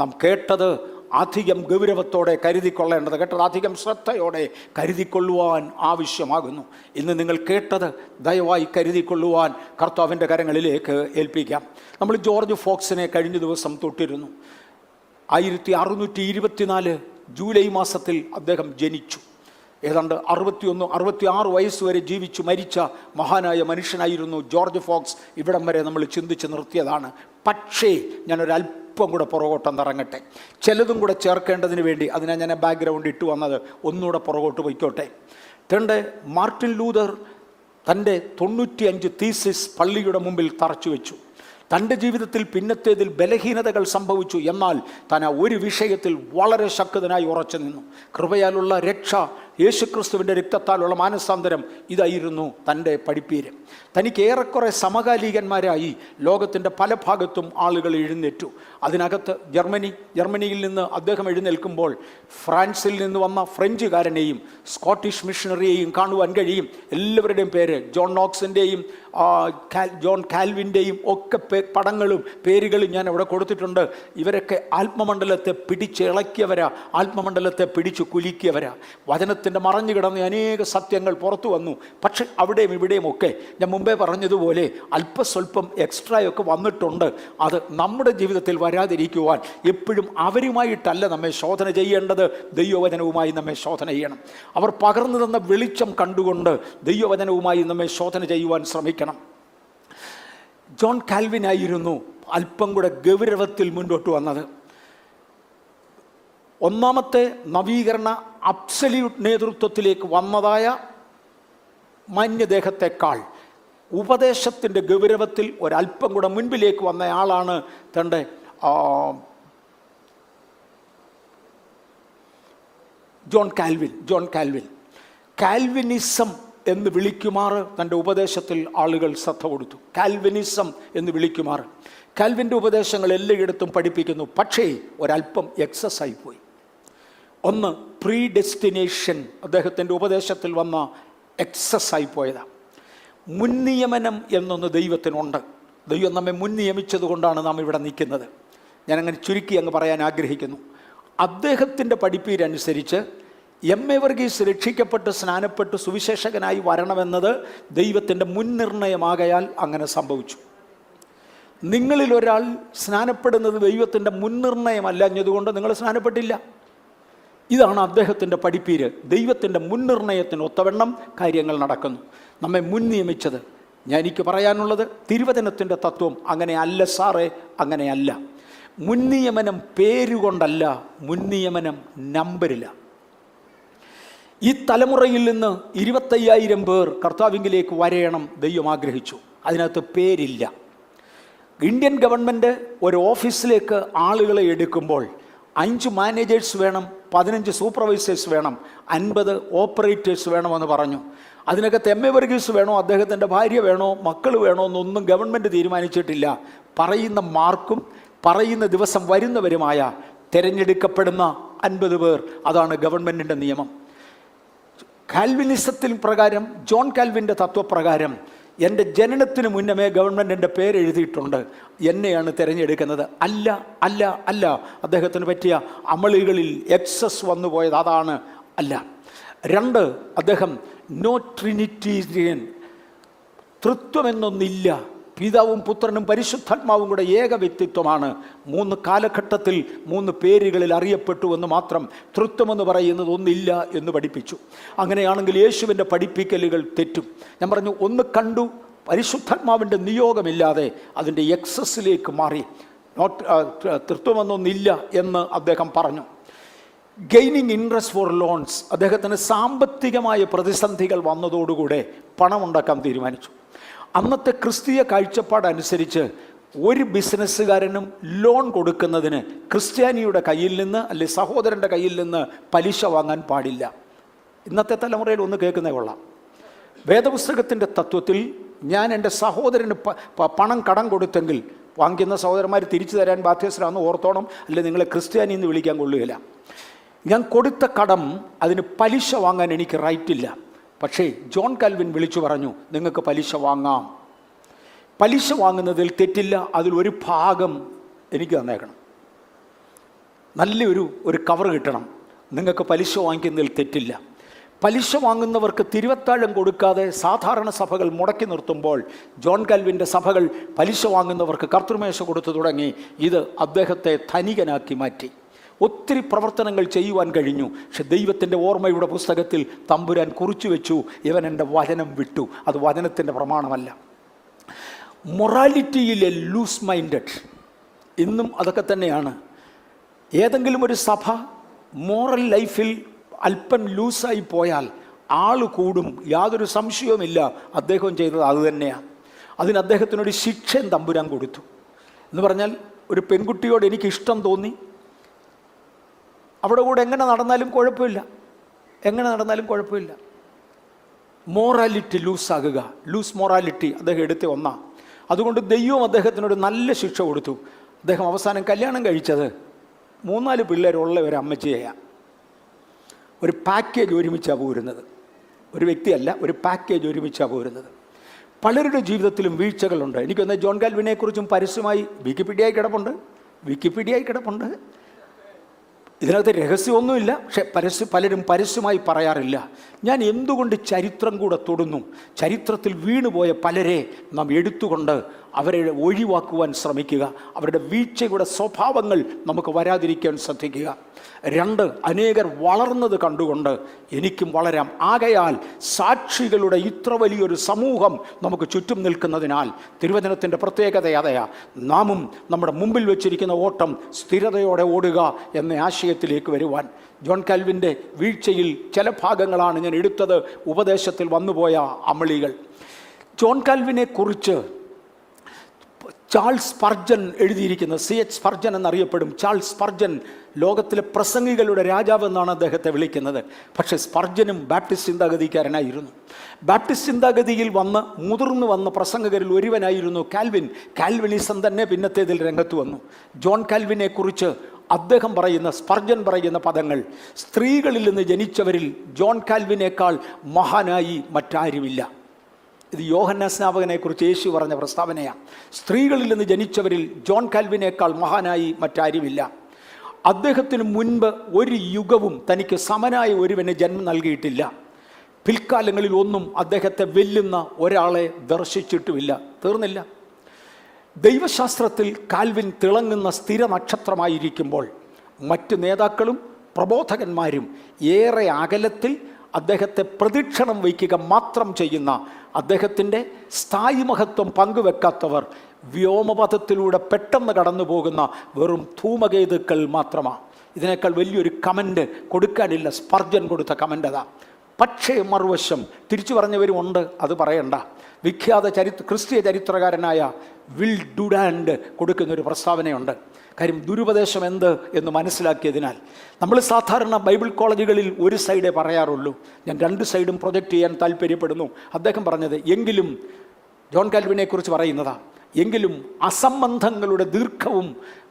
നാം കേട്ടത് അധികം ഗൗരവത്തോടെ കരുതിക്കൊള്ളേണ്ടത്, കേട്ടത് അധികം ശ്രദ്ധയോടെ കരുതിക്കൊള്ളുവാൻ ആവശ്യമാകുന്നു. ഇന്ന് നിങ്ങൾ കേട്ടത് ദയവായി കരുതിക്കൊള്ളുവാൻ കർത്താവിൻ്റെ കരങ്ങളിലേക്ക് ഏൽപ്പിക്കാം. നമ്മൾ ജോർജ് ഫോക്സിനെ കഴിഞ്ഞ ദിവസം തൊട്ടിരുന്നു. 1624 ജൂലൈ മാസത്തിൽ അദ്ദേഹം ജനിച്ചു. ഏതാണ്ട് 61-66 വയസ്സ് വരെ ജീവിച്ചു മരിച്ച മഹാനായ മനുഷ്യനായിരുന്നു ജോർജ് ഫോക്സ്. ഇവിടം വരെ നമ്മൾ ചിന്തിച്ച് നിർത്തിയതാണ്. പക്ഷേ ഞാനൊരല്പം കൂടെ പുറകോട്ടം ഇറങ്ങട്ടെ, ചിലതും കൂടെ ചേർക്കേണ്ടതിന് വേണ്ടി. അതിനാണ് ഞാൻ ബാക്ക്ഗ്രൗണ്ട് ഇട്ട് വന്നത്. ഒന്നുകൂടെ പുറകോട്ട് പോയിക്കോട്ടെ. മാർട്ടിൻ ലൂതർ തൻ്റെ 95 തീസിസ് പള്ളിയുടെ മുമ്പിൽ തറച്ചു വെച്ചു. തൻ്റെ ജീവിതത്തിൽ പിന്നത്തേതിൽ ബലഹീനതകൾ സംഭവിച്ചു. എന്നാൽ താൻ ആ ഒരു വിഷയത്തിൽ വളരെ ശക്തനായി ഉറച്ചു നിന്നു. കൃപയാലുള്ള രക്ഷ, യേശുക്രിസ്തുവിൻ്റെ രക്തത്താലുള്ള മാനസാന്തരം, ഇതായിരുന്നു തൻ്റെ പഠിപ്പീര്. തനിക്ക് ഏറെക്കുറെ സമകാലികന്മാരായി ലോകത്തിൻ്റെ പല ഭാഗത്തും ആളുകൾ എഴുന്നേറ്റു. അതിനകത്ത് ജർമ്മനിയിൽ നിന്ന് അദ്ദേഹം എഴുന്നേൽക്കുമ്പോൾ ഫ്രാൻസിൽ നിന്ന് വന്ന ഫ്രഞ്ചുകാരനെയും സ്കോട്ടിഷ് മിഷണറിയെയും കാണുവാൻ കഴിയും. എല്ലാവരുടെയും പേര്, ജോൺ നോക്സിൻ്റെയും ജോൺ കാൽവിൻ്റെയും ഒക്കെ പടങ്ങളും പേരുകളും ഞാൻ അവിടെ കൊടുത്തിട്ടുണ്ട്. ഇവരൊക്കെ ആത്മമണ്ഡലത്തെ പിടിച്ചിളക്കിയവരാ, ആത്മമണ്ഡലത്തെ പിടിച്ചു കുലുക്കിയവരാ. വചനത്തിൻ്റെ മറഞ്ഞു കിടന്ന അനേക സത്യങ്ങൾ പുറത്തു വന്നു. പക്ഷെ അവിടെയും ഇവിടെയും ഒക്കെ ഞാൻ മുമ്പേ പറഞ്ഞതുപോലെ അല്പസ്വല്പം എക്സ്ട്രായൊക്കെ വന്നിട്ടുണ്ട്. അത് നമ്മുടെ ജീവിതത്തിൽ വരാതിരിക്കുവാൻ എപ്പോഴും അവരുമായിട്ടല്ല നമ്മെ ശോധന ചെയ്യേണ്ടത്, ദൈവവചനവുമായി നമ്മെ ശോധന ചെയ്യണം. അവർ പകർന്നു തന്ന വെളിച്ചം കണ്ടുകൊണ്ട് ദൈവവചനവുമായി നമ്മെ ശോധന ചെയ്യുവാൻ ശ്രമിക്കണം. ജോൺ കാൽവിനായിരുന്നു അല്പം കൂടെ ഗൗരവത്തിൽ മുന്നോട്ട് വന്നത്. ഒന്നാമത്തെ നവീകരണ അബ്സല്യൂട്ട് നേതൃത്വത്തിലേക്ക് വന്നതായ മാന്യദേഹത്തെക്കാൾ ഉപദേശത്തിൻ്റെ ഗൗരവത്തിൽ ഒരല്പം കൂടെ മുൻപിലേക്ക് വന്നയാളാണ് തൻ്റെ ജോൺ കാൽവിൻ. കാൽവിനിസം എന്ന് വിളിക്കുമാറ് തൻ്റെ ഉപദേശത്തിൽ ആളുകൾ ശ്രദ്ധ കൊടുത്തു. കാൽവിനിസം എന്ന് വിളിക്കുമാറ് കാൽവിൻ്റെ ഉപദേശങ്ങൾ എല്ലായിടത്തും പഠിപ്പിക്കുന്നു. പക്ഷേ ഒരല്പം എക്സസ് ആയിപ്പോയി. ഒന്ന്, പ്രീ ഡെസ്റ്റിനേഷൻ അദ്ദേഹത്തിൻ്റെ ഉപദേശത്തിൽ വന്ന എക്സസ് ആയിപ്പോയതാണ്. മുൻനിയമനം എന്നൊന്ന് ദൈവത്തിനുണ്ട്. ദൈവം നമ്മെ മുൻനിയമിച്ചത് കൊണ്ടാണ് നാം ഇവിടെ നിൽക്കുന്നത്. ഞാനങ്ങനെ ചുരുക്കി അങ്ങ് പറയാൻ ആഗ്രഹിക്കുന്നു. അദ്ദേഹത്തിൻ്റെ പഠിപ്പീരനുസരിച്ച് എം.എ. വർഗീസ് രക്ഷിക്കപ്പെട്ട് സ്നാനപ്പെട്ട് സുവിശേഷകനായി വരണമെന്നത് ദൈവത്തിൻ്റെ മുൻനിർണയമാകയാൽ അങ്ങനെ സംഭവിച്ചു. നിങ്ങളിൽ ഒരാൾ സ്നാനപ്പെടുന്നത് ദൈവത്തിൻ്റെ മുൻനിർണയമല്ലഞ്ഞതുകൊണ്ട് നിങ്ങൾ സ്നാനപ്പെട്ടില്ല. ഇതാണ് അദ്ദേഹത്തിൻ്റെ പഠിപ്പീര്. ദൈവത്തിൻ്റെ മുൻനിർണയത്തിന് ഒത്തവണ്ണം കാര്യങ്ങൾ നടക്കുന്നു. നമ്മെ മുൻ നിയമിച്ചത്, എനിക്ക് പറയാനുള്ളത്, തിരുവചനത്തിൻ്റെ തത്വം അങ്ങനെയല്ല സാറേ, അങ്ങനെയല്ല. മുൻനിയമനം പേരുകൊണ്ടല്ല, മുൻനിയമനം നമ്പരില്ല. ഈ തലമുറയിൽ നിന്ന് 25,000 പേർ കർത്താവിങ്കിലേക്ക് വരയണം ദൈവം ആഗ്രഹിച്ചു. അതിനകത്ത് പേരില്ല. ഇന്ത്യൻ ഗവൺമെൻറ് ഒരു ഓഫീസിലേക്ക് ആളുകളെ എടുക്കുമ്പോൾ 5 മാനേജേഴ്സ് വേണം, 15 സൂപ്പർവൈസേഴ്സ് വേണം, 50 ഓപ്പറേറ്റേഴ്സ് വേണമെന്ന് പറഞ്ഞു. അതിനകത്ത് എം.എ. വർഗീസ് വേണോ, അദ്ദേഹത്തിൻ്റെ ഭാര്യ വേണോ, മക്കൾ വേണോ എന്നൊന്നും ഗവൺമെൻറ് തീരുമാനിച്ചിട്ടില്ല. പറയുന്ന മാർക്കും പറയുന്ന ദിവസം വരുന്നവരുമായ തിരഞ്ഞെടുക്കപ്പെടുന്ന 50 പേർ, അതാണ് ഗവൺമെൻറ്റിൻ്റെ നിയമം. കാൽവിനിസത്തിൽ പ്രകാരം, ജോൺ കാൽവിൻ്റെ തത്വപ്രകാരം എൻ്റെ ജനനത്തിന് മുന്നമേ ഗവൺമെൻറ് എൻ്റെ പേരെഴുതിയിട്ടുണ്ട്, എന്നെയാണ് തിരഞ്ഞെടുക്കുന്നത്. അല്ല അല്ല അല്ല, അദ്ദേഹത്തിന് പറ്റിയ അമളികളിൽ എക്സസ് വന്നു പോയത് അതാണ്. അല്ല. 2, അദ്ദേഹം നോ ട്രിനിറ്റീരിയൻ, തൃത്വമെന്നൊന്നില്ല, പിതാവും പുത്രനും പരിശുദ്ധാത്മാവും കൂടെ ഏക വ്യക്തിത്വമാണ്. 3 കാലഘട്ടത്തിൽ 3 പേരുകളിൽ അറിയപ്പെട്ടു എന്ന് മാത്രം, തൃത്വമെന്ന് പറയുന്നത് ഒന്നില്ല എന്ന് പഠിപ്പിച്ചു. അങ്ങനെയാണെങ്കിൽ യേശുവിൻ്റെ പഠിപ്പിക്കലുകൾ തെറ്റും. ഞാൻ പറഞ്ഞു, ഒന്ന് കണ്ടു, പരിശുദ്ധാത്മാവിൻ്റെ നിയോഗമില്ലാതെ അതിൻ്റെ എക്സസിലേക്ക് മാറി. തൃത്വമെന്നൊന്നില്ല എന്ന് അദ്ദേഹം പറഞ്ഞു. ഗെയിനിങ് ഇൻട്രസ്റ്റ് ഫോർ ലോൺസ്, അദ്ദേഹത്തിന് സാമ്പത്തികമായ പ്രതിസന്ധികൾ വന്നതോടുകൂടെ പണമുണ്ടാക്കാൻ തീരുമാനിച്ചു. അന്നത്തെ ക്രിസ്തീയ കാഴ്ചപ്പാടനുസരിച്ച് ഒരു ബിസിനസ്സുകാരനും ലോൺ കൊടുക്കുന്നതിന് ക്രിസ്ത്യാനിയുടെ കയ്യിൽ നിന്ന് അല്ലെ സഹോദരൻ്റെ കയ്യിൽ നിന്ന് പലിശ വാങ്ങാൻ പാടില്ല. ഇന്നത്തെ തലമുറയിൽ ഒന്ന് കേൾക്കുന്നേ കൊള്ളാം. വേദപുസ്തകത്തിൻ്റെ തത്വത്തിൽ ഞാൻ എൻ്റെ സഹോദരന് പണം കടം കൊടുത്തെങ്കിൽ വാങ്ങിക്കുന്ന സഹോദരന്മാർ തിരിച്ചു തരാൻ ബാധ്യസ്ഥരാണെന്ന് ഓർത്തോണം, അല്ലെ നിങ്ങളെ ക്രിസ്ത്യാനി എന്ന് വിളിക്കാൻ കൊള്ളുകയില്ല. ഞാൻ കൊടുത്ത കടം അതിന് പലിശ വാങ്ങാൻ എനിക്ക് റൈറ്റില്ല. പക്ഷേ ജോൺ കാൽവിൻ വിളിച്ചു പറഞ്ഞു, നിങ്ങൾക്ക് പലിശ വാങ്ങാം. പലിശ വാങ്ങുന്നതിൽ തെറ്റില്ല, അതിലൊരു ഭാഗം എനിക്ക് തന്നേക്കണം, നല്ലൊരു കവർ കിട്ടണം. നിങ്ങൾക്ക് പലിശ വാങ്ങിക്കുന്നതിൽ തെറ്റില്ല. പലിശ വാങ്ങുന്നവർക്ക് തിരുവത്താഴം കൊടുക്കാതെ സാധാരണ സഭകൾ മുടക്കി നിർത്തുമ്പോൾ ജോൺ കാൽവിൻ്റെ സഭകൾ പലിശ വാങ്ങുന്നവർക്ക് കർത്തൃമേശ കൊടുത്തു തുടങ്ങി. ഇത് അദ്ദേഹത്തെ ധനികനാക്കി മാറ്റി. ഒത്തിരി പ്രവർത്തനങ്ങൾ ചെയ്യുവാൻ കഴിഞ്ഞു. പക്ഷെ ദൈവത്തിൻ്റെ ഓർമ്മയുടെ പുസ്തകത്തിൽ തമ്പുരാൻ കുറിച്ചു വെച്ചു, ഇവൻ എൻ്റെ വചനം വിട്ടു. അത് വചനത്തിൻ്റെ പ്രമാണമല്ല. മൊറാലിറ്റിയിലെ ലൂസ് മൈൻഡഡ്, ഇന്നും അതൊക്കെ തന്നെയാണ്. ഏതെങ്കിലും ഒരു സഭ മോറൽ ലൈഫിൽ അല്പം ലൂസായി പോയാൽ ആൾ കൂടും, യാതൊരു സംശയവുമില്ല. അദ്ദേഹം ചെയ്തത് അതുതന്നെയാണ്. അതിന് അദ്ദേഹത്തിനൊരു ശിക്ഷയും തമ്പുരാൻ കൊടുത്തു. എന്ന് പറഞ്ഞാൽ, ഒരു പെൺകുട്ടിയോട് എനിക്ക് ഇഷ്ടം തോന്നി, അവിടെ കൂടെ എങ്ങനെ നടന്നാലും കുഴപ്പമില്ല. മോറാലിറ്റി ലൂസാകുക, ലൂസ് മൊറാലിറ്റി അദ്ദേഹം എടുത്ത ഒന്നാണ്. അതുകൊണ്ട് ദൈവം അദ്ദേഹത്തിനൊരു നല്ല ശിക്ഷ കൊടുത്തു. അദ്ദേഹം അവസാനം കല്യാണം കഴിച്ചത് 3-4 പിള്ളേരുള്ള ഒരു അമ്മച്ചിയെയാണ്. ഒരു പാക്കേജ് ഒരുമിച്ചാണ് പോരുന്നത്. ഒരു വ്യക്തിയല്ല, ഒരു പാക്കേജ് ഒരുമിച്ചാണ് പോരുന്നത്. പലരുടെ ജീവിതത്തിലും വീഴ്ചകളുണ്ട്. എനിക്കൊന്ന് ജോൺ കാൽവിനെക്കുറിച്ചും പരസ്യമായി വിക്കിപീഡിയയിൽ കിടപ്പുണ്ട്. ഇതിനകത്ത് രഹസ്യമൊന്നുമില്ല. പക്ഷെ പലരും പരസ്യമായി പറയാറില്ല. ഞാൻ എന്തുകൊണ്ട് ചരിത്രം കൂടെ തൊടുന്നു? ചരിത്രത്തിൽ വീണുപോയ പലരെ നാം എടുത്തുകൊണ്ട് അവരെ ഒഴിവാക്കുവാൻ ശ്രമിക്കുക. അവരുടെ വീഴ്ചയുടെ സ്വഭാവങ്ങൾ നമുക്ക് വരാതിരിക്കാൻ ശ്രദ്ധിക്കുക. 2, അനേകർ വളർന്നത് കണ്ടുകൊണ്ട് എനിക്കും വളരാം. ആകയാൽ സാക്ഷികളുടെ ഇത്ര വലിയൊരു സമൂഹം നമുക്ക് ചുറ്റും നിൽക്കുന്നതിനാൽ തിരുവചനത്തിൻ്റെ പ്രത്യേകത അതെയാ. നാമും നമ്മുടെ മുമ്പിൽ വെച്ചിരിക്കുന്ന ഓട്ടം സ്ഥിരതയോടെ ഓടുക എന്ന ആശയത്തിലേക്ക് വരുവാൻ. ജോൺ കാൽവിൻ്റെ വീഴ്ചയിൽ ചില ഭാഗങ്ങളാണ് ഞാൻ എടുത്തത്, ഉപദേശത്തിൽ വന്നുപോയ അമളികൾ. ജോൺ കാൽവിനെ കുറിച്ച് ചാൾസ് സ്പർജൻ എഴുതിയിരിക്കുന്നത്, C.H. സ്പർജൻ എന്നറിയപ്പെടും. ചാൾസ് സ്പർജൻ ലോകത്തിലെ പ്രസംഗികളുടെ രാജാവ് എന്നാണ് അദ്ദേഹത്തെ വിളിക്കുന്നത്. പക്ഷേ സ്പർജനും ബാപ്റ്റിസ്റ്റ് ചിന്താഗതിക്കാരനായിരുന്നു. ബാപ്റ്റിസ്റ്റ് ചിന്താഗതിയിൽ മുതിർന്നു വന്ന പ്രസംഗകരിൽ ഒരുവനായിരുന്നു കാൽവിൻ. കാൽവിനിസം തന്നെ പിന്നത്തേതിൽ രംഗത്ത് വന്നു. ജോൺ കാൽവിനെ കുറിച്ച് സ്പർജൻ പറയുന്ന പദങ്ങൾ, സ്ത്രീകളിൽ നിന്ന് ജനിച്ചവരിൽ ജോൺ കാൽവിനേക്കാൾ മഹാനായി മറ്റാരുമില്ല. ഇത് യോഹന്നാൻ സ്നാപകനെ കുറിച്ച് യേശു പറഞ്ഞ പ്രസ്താവനയാണ്. സ്ത്രീകളിൽ നിന്ന് ജനിച്ചവരിൽ ജോൺ കാൽവിനേക്കാൾ മഹാനായി മറ്റാരുമില്ല. അദ്ദേഹത്തിന് മുൻപ് ഒരു യുഗവും തനിക്ക് സമനായ ഒരുവന് ജന്മം നൽകിയിട്ടില്ല. പിൽക്കാലങ്ങളിൽ ഒന്നും അദ്ദേഹത്തെ വെല്ലുന്ന ഒരാളെ ദർശിച്ചിട്ടുമില്ല. തീർന്നില്ല. ദൈവശാസ്ത്രത്തിൽ കാൽവിൻ തിളങ്ങുന്ന സ്ഥിര നക്ഷത്രമായിരിക്കുമ്പോൾ മറ്റു നേതാക്കളും പ്രബോധകന്മാരും ഏറെ അകലത്തിൽ അദ്ദേഹത്തെ പ്രദക്ഷിണം വയ്ക്കുക മാത്രം ചെയ്യുന്ന അദ്ദേഹത്തിൻ്റെ സ്ഥായി മഹത്വം പങ്കുവെക്കാത്തവർ വ്യോമപഥത്തിലൂടെ പെട്ടെന്ന് കടന്നു പോകുന്ന വെറും ധൂമകേതുക്കൾ മാത്രമാണ്. ഇതിനേക്കാൾ വലിയൊരു കമൻ്റ് കൊടുക്കാനില്ല. സ്പർജൻ കൊടുത്ത കമൻ്റ് അതാ. പക്ഷേ മറുവശം തിരിച്ചു പറഞ്ഞവരും ഉണ്ട്, അത് പറയണ്ട. വിഖ്യാത ക്രിസ്തീയ ചരിത്രകാരനായ വിൽ ഡുഡാൻഡ് കൊടുക്കുന്നൊരു പ്രസ്താവനയുണ്ട്. കാര്യം ദുരുപദേശം എന്ത് എന്ന് മനസ്സിലാക്കിയതിനാൽ. നമ്മൾ സാധാരണ ബൈബിൾ കോളേജുകളിൽ ഒരു സൈഡേ പറയാറുള്ളൂ. ഞാൻ രണ്ട് സൈഡും പ്രൊജക്റ്റ് ചെയ്യാൻ താല്പര്യപ്പെടുന്നു. അദ്ദേഹം പറഞ്ഞത് എങ്കിലും ജോൺ കാൽവിനെ കുറിച്ച് പറയുന്നതാ, എങ്കിലും അസംബന്ധങ്ങളുടെ ദീർഘവും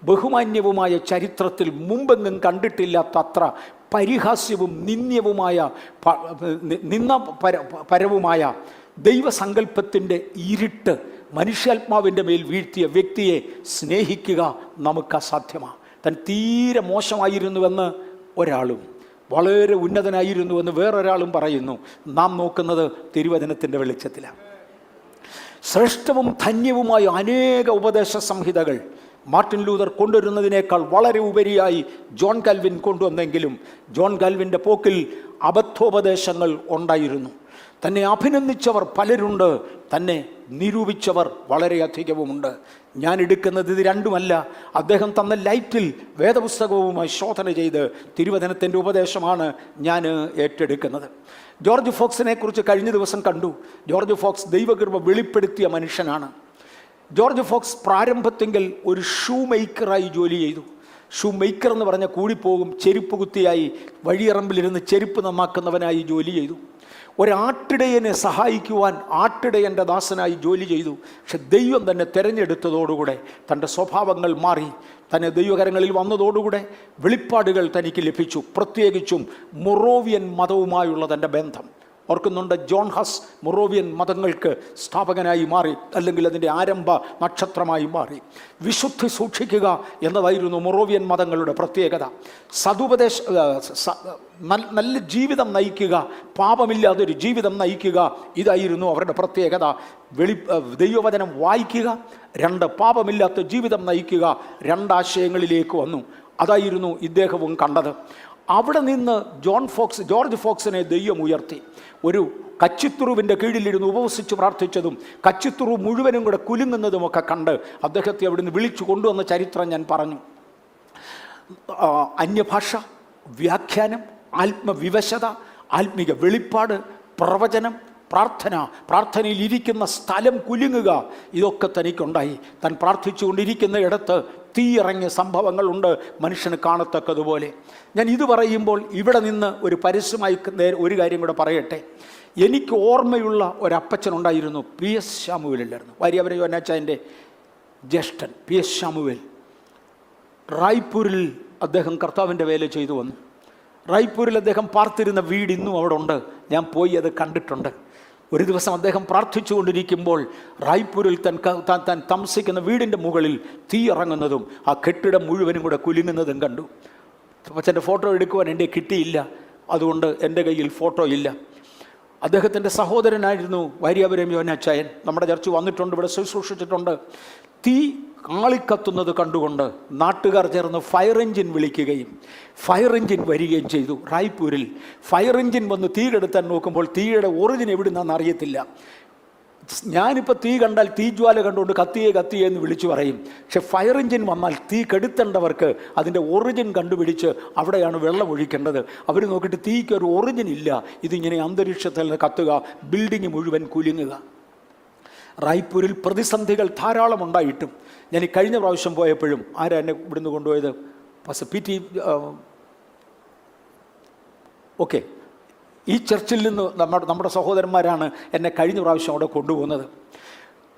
ബഹുമാന്യവുമായ ചരിത്രത്തിൽ മുമ്പെങ്ങും കണ്ടിട്ടില്ലാത്ത അത്ര പരിഹാസ്യവും നിന്ദ്യവുമായ പരവുമായ ദൈവസങ്കല്പത്തിൻ്റെ ഇരുട്ട് മനുഷ്യാത്മാവിൻ്റെ മേൽ വീഴ്ത്തിയ വ്യക്തിയെ സ്നേഹിക്കുക നമുക്ക് അസാധ്യമാണ്. താൻ തീരെ മോശമായിരുന്നുവെന്ന് ഒരാളും വളരെ ഉന്നതനായിരുന്നുവെന്ന് വേറൊരാളും പറയുന്നു. നാം നോക്കുന്നത് തിരുവചനത്തിൻ്റെ വെളിച്ചത്തിലാണ്. ശ്രേഷ്ഠവും ധന്യവുമായ അനേക ഉപദേശ സംഹിതകൾ മാർട്ടിൻ ലൂതർ കൊണ്ടുവരുന്നതിനേക്കാൾ വളരെ ഉപരിയായി ജോൺ കാൽവിൻ കൊണ്ടുവന്നെങ്കിലും ജോൺ കാൽവിൻ്റെ പോക്കിൽ അബദ്ധോപദേശങ്ങൾ ഉണ്ടായിരുന്നു. തന്നെ അഭിനന്ദിച്ചവർ പലരുണ്ട്, തന്നെ നിരൂപിച്ചവർ വളരെയധികവുമുണ്ട്. ഞാൻ എടുക്കുന്നത് ഇത് രണ്ടുമല്ല. അദ്ദേഹം തന്ന ലൈറ്റിൽ വേദപുസ്തകവുമായി ശോധന ചെയ്ത് തിരുവചനത്തിൻ്റെ ഉപദേശമാണ് ഞാൻ ഏറ്റെടുക്കുന്നത്. ജോർജ് ഫോക്സിനെ കുറിച്ച് കഴിഞ്ഞ ദിവസം കണ്ടു. ജോർജ് ഫോക്സ് ദൈവകൃപ വെളിപ്പെടുത്തിയ മനുഷ്യനാണ്. ജോർജ് ഫോക്സ് പ്രാരംഭത്തെങ്കിൽ ഒരു ഷൂ മേക്കറായി ജോലി ചെയ്തു. ഷൂ മേക്കർ എന്ന് പറഞ്ഞാൽ കൂടിപ്പോകും. ചെരുപ്പ് കുത്തിയായി വഴിയറമ്പിലിരുന്ന് ചെരുപ്പ് നന്നാക്കുന്നവനായി ജോലി ചെയ്തു. ഒരാട്ടിടയനെ സഹായിക്കുവാൻ ആട്ടിടയൻ്റെ ദാസനായി ജോലി ചെയ്തു. പക്ഷെ ദൈവം തന്നെ തിരഞ്ഞെടുത്തതോടുകൂടെ തൻ്റെ സ്വഭാവങ്ങൾ മാറി. തന്നെ ദൈവകരങ്ങളിൽ വന്നതോടുകൂടെ വെളിപ്പാടുകൾ തനിക്ക് ലഭിച്ചു. പ്രത്യേകിച്ചും മൊറോവിയൻ മതവുമായുള്ള തൻ്റെ ബന്ധം. ഓർക്കുന്നുണ്ട്, ജോൺ ഹസ് മൊറോവിയൻ മതങ്ങൾക്ക് സ്ഥാപകനായി മാറി, അല്ലെങ്കിൽ അതിൻ്റെ ആരംഭ നക്ഷത്രമായി മാറി. വിശുദ്ധി സൂക്ഷിക്കുക എന്നതായിരുന്നു മൊറോവിയൻ മതങ്ങളുടെ പ്രത്യേകത. നല്ല ജീവിതം നയിക്കുക, പാപമില്ലാതൊരു ജീവിതം നയിക്കുക, ഇതായിരുന്നു അവരുടെ പ്രത്യേകത. ദൈവവചനം വായിക്കുക, രണ്ട് പാപമില്ലാത്ത ജീവിതം നയിക്കുക, രണ്ടാശയങ്ങളിലേക്ക് വന്നു. അതായിരുന്നു ഇദ്ദേഹവും കണ്ടത്. അവിടെ നിന്ന് ജോർജ് ഫോക്സിനെ ദൈവം ഉയർത്തി. ഒരു കച്ചിത്തുറുവിൻ്റെ കീഴിലിരുന്ന് ഉപവസിച്ച് പ്രാർത്ഥിച്ചതും കച്ചിത്തുറു മുഴുവനും കൂടെ കുലുങ്ങുന്നതുമൊക്കെ കണ്ട് അദ്ദേഹത്തെ അവിടുന്ന് വിളിച്ചു കൊണ്ടുവന്ന ചരിത്രം ഞാൻ പറഞ്ഞു. അന്യഭാഷ, വ്യാഖ്യാനം, ആത്മവിവശത, ആത്മീക വെളിപ്പാട്, പ്രവചനം, പ്രാർത്ഥനയിൽ ഇരിക്കുന്ന സ്ഥലം കുലുങ്ങുക, ഇതൊക്കെ തനിക്കുണ്ടായി. താൻ പ്രാർത്ഥിച്ചുകൊണ്ടിരിക്കുന്ന ഇടത്ത് തീ ഇറങ്ങിയ സംഭവങ്ങളുണ്ട് മനുഷ്യന് കാണത്തക്കതുപോലെ. ഞാൻ ഇത് പറയുമ്പോൾ ഇവിടെ നിന്ന് ഒരു പരസ്യമായി ഒരു കാര്യം കൂടെ പറയട്ടെ. എനിക്ക് ഓർമ്മയുള്ള ഒരപ്പച്ചനുണ്ടായിരുന്നു, PS ശാമുവേലായിരുന്നു. വാര്യവര യോനാച്ചായൻ്റെ ജ്യേഷ്ഠൻ PS ശാമുവേൽ. റായ്പൂരിൽ അദ്ദേഹം കർത്താവിൻ്റെ വേല ചെയ്തു വന്നു. റായ്പൂരിൽ അദ്ദേഹം പാർത്തിരുന്ന വീട് ഇന്നും അവിടെ ഉണ്ട്. ഞാൻ പോയി അത് കണ്ടിട്ടുണ്ട്. ഒരു ദിവസം അദ്ദേഹം പ്രാർത്ഥിച്ചുകൊണ്ടിരിക്കുമ്പോൾ റായ്പൂരിൽ താൻ താമസിക്കുന്ന വീടിൻ്റെ മുകളിൽ തീ ഇറങ്ങുന്നതും ആ കെട്ടിടം മുഴുവനും കൂടെ കുലുങ്ങുന്നതും കണ്ടു. അച്ഛൻ്റെ ഫോട്ടോ എടുക്കുവാൻ എൻ്റെ കിട്ടിയില്ല, അതുകൊണ്ട് എൻ്റെ കയ്യിൽ ഫോട്ടോ ഇല്ല. അദ്ദേഹത്തിൻ്റെ സഹോദരനായിരുന്നു വാര്യാപുരം യോനാച്ചായൻ. നമ്മുടെ ചർച്ച വന്നിട്ടുണ്ട്, ഇവിടെ ശുശ്രൂഷിച്ചിട്ടുണ്ട്. തീ ആളിക്കത്തുന്നത് കണ്ടുകൊണ്ട് നാട്ടുകാർ ചേർന്ന് ഫയർ എഞ്ചിൻ വിളിക്കുകയും ഫയർ എഞ്ചിൻ വരികയും ചെയ്തു. റായ്പൂരിൽ ഫയർ എഞ്ചിൻ വന്ന് തീ കെടുത്താൻ നോക്കുമ്പോൾ തീയുടെ ഒറിജിൻ എവിടുന്നാന്ന് അറിയത്തില്ല. ഞാനിപ്പോൾ തീ കണ്ടാൽ തീജ്വാല കണ്ടുകൊണ്ട് കത്തിയേ എന്ന് വിളിച്ചു പറയും. പക്ഷെ ഫയർ എഞ്ചിൻ വന്നാൽ തീ കെടുത്തേണ്ടവർക്ക് അതിൻ്റെ ഒറിജിൻ കണ്ടുപിടിച്ച് അവിടെയാണ് വെള്ളം ഒഴിക്കേണ്ടത്. അവർ നോക്കിയിട്ട് തീക്ക് ഒരു ഒറിജിൻ ഇല്ല, ഇതിങ്ങനെ അന്തരീക്ഷത്തിൽ കത്തുക, ബിൽഡിങ് മുഴുവൻ കുലുങ്ങുക. റായ്പൂരിൽ പ്രതിസന്ധികൾ ധാരാളം ഉണ്ടായിട്ടും ഞാൻ ഈ കഴിഞ്ഞ പ്രാവശ്യം പോയപ്പോഴും ആരാ എന്നെ ഇവിടുന്ന് കൊണ്ടുപോയത്? PT ഓക്കെ, ഈ ചർച്ചിൽ നിന്ന് നമ്മുടെ സഹോദരന്മാരാണ് എന്നെ കഴിഞ്ഞ പ്രാവശ്യം അവിടെ കൊണ്ടുപോകുന്നത്.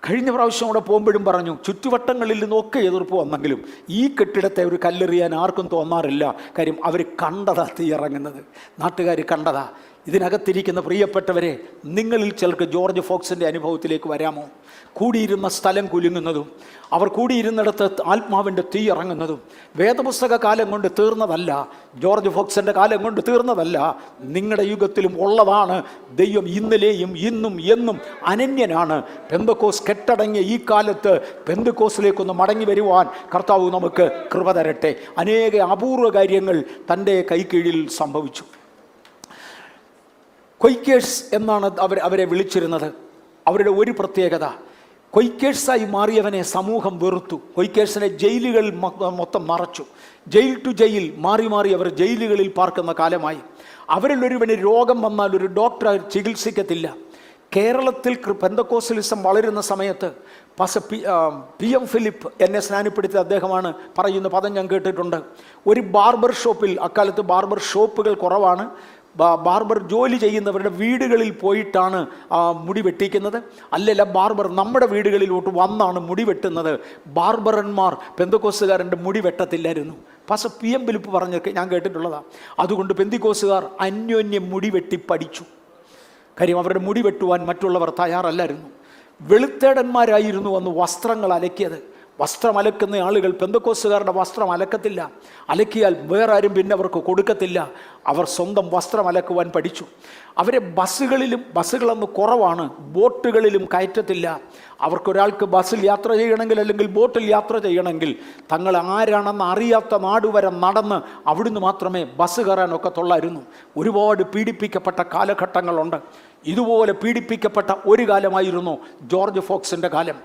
കഴിഞ്ഞ പ്രാവശ്യം അവിടെ പോകുമ്പോഴും പറഞ്ഞു, ചുറ്റുവട്ടങ്ങളിൽ നിന്നൊക്കെ എതിർപ്പ് വന്നെങ്കിലും ഈ കെട്ടിടത്തെ ഒരു കല്ലെറിയാൻ ആർക്കും തോന്നാറില്ല. കാര്യം അവർ കണ്ടതാ തീ ഇറങ്ങുന്നത്, നാട്ടുകാർ കണ്ടതാ. ഇതിനകത്തിരിക്കുന്ന പ്രിയപ്പെട്ടവരെ, നിങ്ങളിൽ ചിലർക്ക് ജോർജ് ഫോക്സിൻ്റെ അനുഭവത്തിലേക്ക് വരാമോ? കൂടിയിരുന്ന സ്ഥലം കുലുങ്ങുന്നതും അവർ കൂടിയിരുന്നിടത്ത് ആത്മാവിൻ്റെ തീ ഇറങ്ങുന്നതും വേദപുസ്തക കാലം കൊണ്ട് തീർന്നതല്ല, ജോർജ് ഫോക്സിൻ്റെ കാലം കൊണ്ട് തീർന്നതല്ല, നിങ്ങളുടെ യുഗത്തിലും ഉള്ളതാണ്. ദൈവം ഇന്നലെയും ഇന്നും എന്നും അനന്യനാണ്. പെന്തക്കോസ് കെട്ടടങ്ങിയ ഈ കാലത്ത് പെന്തക്കോസിലേക്കൊന്ന് മടങ്ങി വരുവാൻ കർത്താവ് നമുക്ക് കൃപ തരട്ടെ. അനേക അപൂർവ കാര്യങ്ങൾ തൻ്റെ കൈക്കീഴിൽ സംഭവിച്ചു. ക്വൈക്കേഴ്സ് എന്നാണ് അവരെ വിളിച്ചിരുന്നത്. അവരുടെ ഒരു പ്രത്യേകത, ക്വൈക്കേഴ്സായി മാറിയവനെ സമൂഹം വെറുത്തു. ക്വൈക്കേഴ്സിനെ ജയിലുകൾ മൊത്തം മറച്ചു. ജയിൽ ടു ജയിൽ മാറി മാറി അവർ ജയിലുകളിൽ പാർക്കുന്ന കാലമായി. അവരിലൊരുവന് രോഗം വന്നാൽ ഒരു ഡോക്ടർ ചികിത്സിക്കത്തില്ല. കേരളത്തിൽ പെന്തക്കോസ്റ്റലിസം വളരുന്ന സമയത്ത് PM ഫിലിപ്പ് എന്നെ സ്നാനപ്പെടുത്തിയ അദ്ദേഹമാണ് പറയുന്ന പദം ഞാൻ കേട്ടിട്ടുണ്ട്. ഒരു ബാർബർ ഷോപ്പിൽ, അക്കാലത്ത് ബാർബർ ഷോപ്പുകൾ കുറവാണ്, ബാർബർ ജോലി ചെയ്യുന്നവരുടെ വീടുകളിൽ പോയിട്ടാണ് മുടി വെട്ടിക്കുന്നത്. അല്ലല്ല, ബാർബർ നമ്മുടെ വീടുകളിലോട്ട് വന്നാണ് മുടി വെട്ടുന്നത്. ബാർബറന്മാർ പെന്തക്കോസ്തുകാരൻ്റെ മുടി വെട്ടത്തില്ലായിരുന്നു. PM ഫിലിപ്പ് പറഞ്ഞൊക്കെ ഞാൻ കേട്ടിട്ടുള്ളതാണ്. അതുകൊണ്ട് പെന്തക്കോസ്തുകാർ അന്യോന്യം മുടി വെട്ടി പഠിച്ചു. കാര്യം അവരുടെ മുടി വെട്ടുവാൻ മറ്റുള്ളവർ തയ്യാറല്ലായിരുന്നു. വെളുത്തേടന്മാരായിരുന്നു അന്ന് വസ്ത്രങ്ങൾ അലക്കിയത്. വസ്ത്രം അലക്കുന്ന ആളുകൾ പെന്തക്കോസ്തുകാരുടെ വസ്ത്രം അലക്കത്തില്ല. അലക്കിയാൽ വേറെ ആരും പിന്നെ അവർക്ക് കൊടുക്കത്തില്ല. അവർ സ്വന്തം വസ്ത്രം അലക്കുവാൻ പഠിച്ചു. അവരെ ബസ്സുകളൊന്ന് കുറവാണ്, ബോട്ടുകളിലും കയറ്റത്തില്ല. അവർക്കൊരാൾക്ക് ബസ്സിൽ യാത്ര ചെയ്യണമെങ്കിൽ അല്ലെങ്കിൽ ബോട്ടിൽ യാത്ര ചെയ്യണമെങ്കിൽ തങ്ങൾ ആരാണെന്ന് അറിയാത്ത നാടുവരെ നടന്ന് അവിടുന്ന് മാത്രമേ ബസ് കയറാനൊക്കെ തൊള്ളായിരുന്നു. ഒരുപാട് പീഡിപ്പിക്കപ്പെട്ട കാലഘട്ടങ്ങളുണ്ട്. ഇതുപോലെ പീഡിപ്പിക്കപ്പെട്ട ഒരു കാലമായിരുന്നു ജോർജ് ഫോക്സിൻ്റെ കാലം.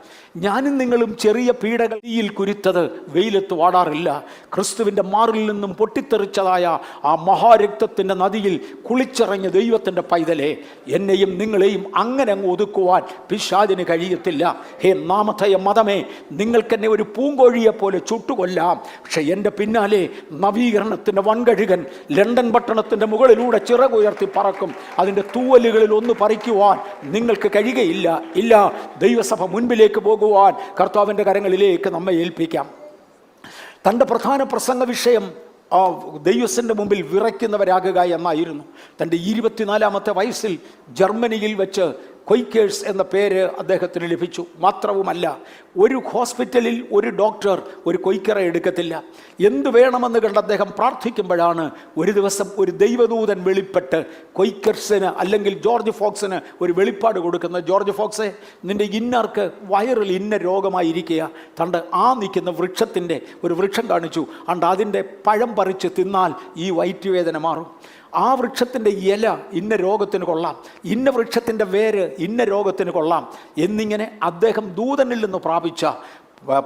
ഞാനും നിങ്ങളും ചെറിയ പീഡകൾ തീയിൽ കുരുത്തത് വെയിലത്ത് വാടാറില്ല. ക്രിസ്തുവിൻ്റെ മാറിൽ നിന്നും പൊട്ടിത്തെറിച്ചതായ ആ മഹാരക്തത്തിൻ്റെ നദിയിൽ കുളിച്ചിറങ്ങിയ ദൈവത്തിൻ്റെ പൈതലെ, എന്നെയും നിങ്ങളെയും അങ്ങനെ അങ്ങ് ഒതുക്കുവാൻ പിശാചിന് കഴിയത്തില്ല. ഹേ നാമധേയ മതമേ, നിങ്ങൾക്കെന്നെ ഒരു പൂങ്കോഴിയെ പോലെ ചുട്ടുകൊല്ലാം, പക്ഷെ എൻ്റെ പിന്നാലെ നവീകരണത്തിൻ്റെ വൻകഴുകൻ ലണ്ടൻ പട്ടണത്തിൻ്റെ മുകളിലൂടെ ചിറകുയർത്തി പറക്കും. അതിൻ്റെ തൂവലുകളിൽ ഒന്ന് പറിക്കുവാൻ നിങ്ങൾക്ക് കഴിയുകയില്ല. ഇല്ല, ദൈവസഭ മുൻപിലേക്ക് പോകുവാൻ കർത്താവിൻ്റെ കരങ്ങളിലേക്ക് നമ്മെ ഏൽപ്പിക്കാം. തൻ്റെ പ്രധാന പ്രസംഗ വിഷയം ദൈവത്തിൻ്റെ മുമ്പിൽ വിറയ്ക്കുന്നവരാകുക എന്നായിരുന്നു. തൻ്റെ 24-ാമത്തെ വയസ്സിൽ ജർമ്മനിയിൽ വെച്ച് ക്വൈക്കേഴ്സ് എന്ന പേര് അദ്ദേഹത്തിന് ലഭിച്ചു. മാത്രവുമല്ല, ഒരു ഹോസ്പിറ്റലിൽ ഒരു ഡോക്ടർ ഒരു ക്വൈക്കറെ എടുക്കത്തില്ല. എന്തു വേണമെന്ന് കണ്ട് അദ്ദേഹം പ്രാർത്ഥിക്കുമ്പോഴാണ് ഒരു ദിവസം ഒരു ദൈവദൂതൻ വെളിപ്പെട്ട് ക്വൈക്കേഴ്സിന് അല്ലെങ്കിൽ ജോർജ് ഫോക്സിന് ഒരു വെളിപ്പാട് കൊടുക്കുന്നത്. ജോർജ് ഫോക്സെ, നിൻ്റെ ഇന്നാർക്ക് വയറിൽ ഇന്ന രോഗമായിരിക്കുക. തണ്ട് നിൽക്കുന്ന വൃക്ഷത്തിൻ്റെ ഒരു വൃക്ഷം കാണിച്ചു. അതിൻ്റെ പഴം പറിച്ച് തിന്നാൽ ഈ വയറ്റുവേദന മാറും. ആ വൃക്ഷത്തിൻ്റെ ഇല ഇന്ന രോഗത്തിന് കൊള്ളാം, ഇന്ന വൃക്ഷത്തിൻ്റെ വേര് ഇന്ന രോഗത്തിന് കൊള്ളാം എന്നിങ്ങനെ അദ്ദേഹം ദൂതനിൽ നിന്ന് പ്രാപിച്ച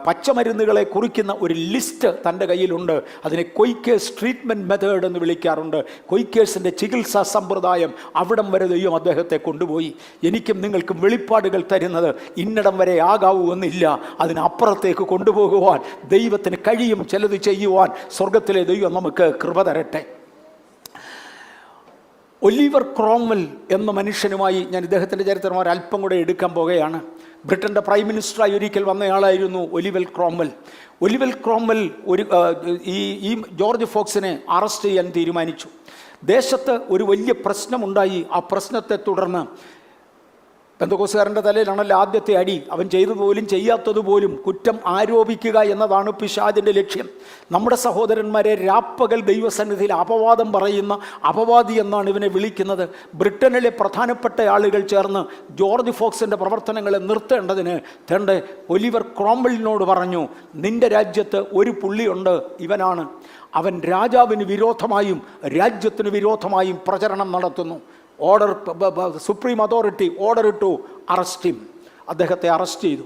പച്ചമരുന്നുകളെ കുറിക്കുന്ന ഒരു ലിസ്റ്റ് തൻ്റെ കയ്യിലുണ്ട്. അതിനെ ക്വൈക്കേഴ്സ് ട്രീറ്റ്മെൻറ്റ് മെത്തേഡ് എന്ന് വിളിക്കാറുണ്ട്. ക്വൈക്കേഴ്സിൻ്റെ ചികിത്സാ സമ്പ്രദായം അവിടം വരെ ദൈവം അദ്ദേഹത്തെ കൊണ്ടുപോയി. എനിക്കും നിങ്ങൾക്കും വെളിപ്പാടുകൾ തരുന്നത് ഇന്നിടം വരെ ആകാവൂ എന്നില്ല, അതിനപ്പുറത്തേക്ക് കൊണ്ടുപോകുവാൻ ദൈവത്തിന് കഴിയും. ചിലത് ചെയ്യുവാൻ സ്വർഗത്തിലെ ദൈവം നമുക്ക് കൃപ തരട്ടെ. ഒലിവർ ക്രോംവെൽ എന്ന മനുഷ്യനുമായി ഞാൻ ഇദ്ദേഹത്തിൻ്റെ ചരിത്രം ഒരല്പം കൂടെ എടുക്കാൻ പോകുകയാണ്. ബ്രിട്ടൻ്റെ പ്രൈം മിനിസ്റ്ററായി ഒരിക്കൽ വന്നയാളായിരുന്നു ഒലിവർ ക്രോംവെൽ. ഒലിവർ ക്രോംവെൽ ഈ ജോർജ് ഫോക്സിനെ അറസ്റ്റ് ചെയ്യാൻ തീരുമാനിച്ചു. ദേശത്ത് ഒരു വലിയ പ്രശ്നമുണ്ടായി. ആ പ്രശ്നത്തെ തുടർന്ന് പെന്തക്കോസ്തുകാരൻ്റെ തലയിലാണല്ലോ ആദ്യത്തെ അടി. അവൻ ചെയ്തതുപോലും ചെയ്യാത്തതുപോലും കുറ്റം ആരോപിക്കുക എന്നതാണ് പിശാചിൻ്റെ ലക്ഷ്യം. നമ്മുടെ സഹോദരന്മാരെ രാപ്പകൽ ദൈവസന്നിധിയിൽ അപവാദം പറയുന്ന അപവാദി എന്നാണ് ഇവനെ വിളിക്കുന്നത്. ബ്രിട്ടനിലെ പ്രധാനപ്പെട്ട ആളുകൾ ചേർന്ന് ജോർജ് ഫോക്സിൻ്റെ പ്രവർത്തനങ്ങളെ നിർത്തേണ്ടതിന് ഒലിവർ ക്രോംവെലിനോട് പറഞ്ഞു, നിന്റെ രാജ്യത്ത് ഒരു പുള്ളിയുണ്ട്, ഇവനാണ്. അവൻ രാജാവിന് വിരോധമായും രാജ്യത്തിന് വിരോധമായും പ്രചരണം നടത്തുന്നു. സുപ്രീം അതോറിറ്റി ഓർഡർ ഇട്ടു, അറസ്റ്റ് ഹിം. അദ്ദേഹത്തെ അറസ്റ്റ് ചെയ്തു.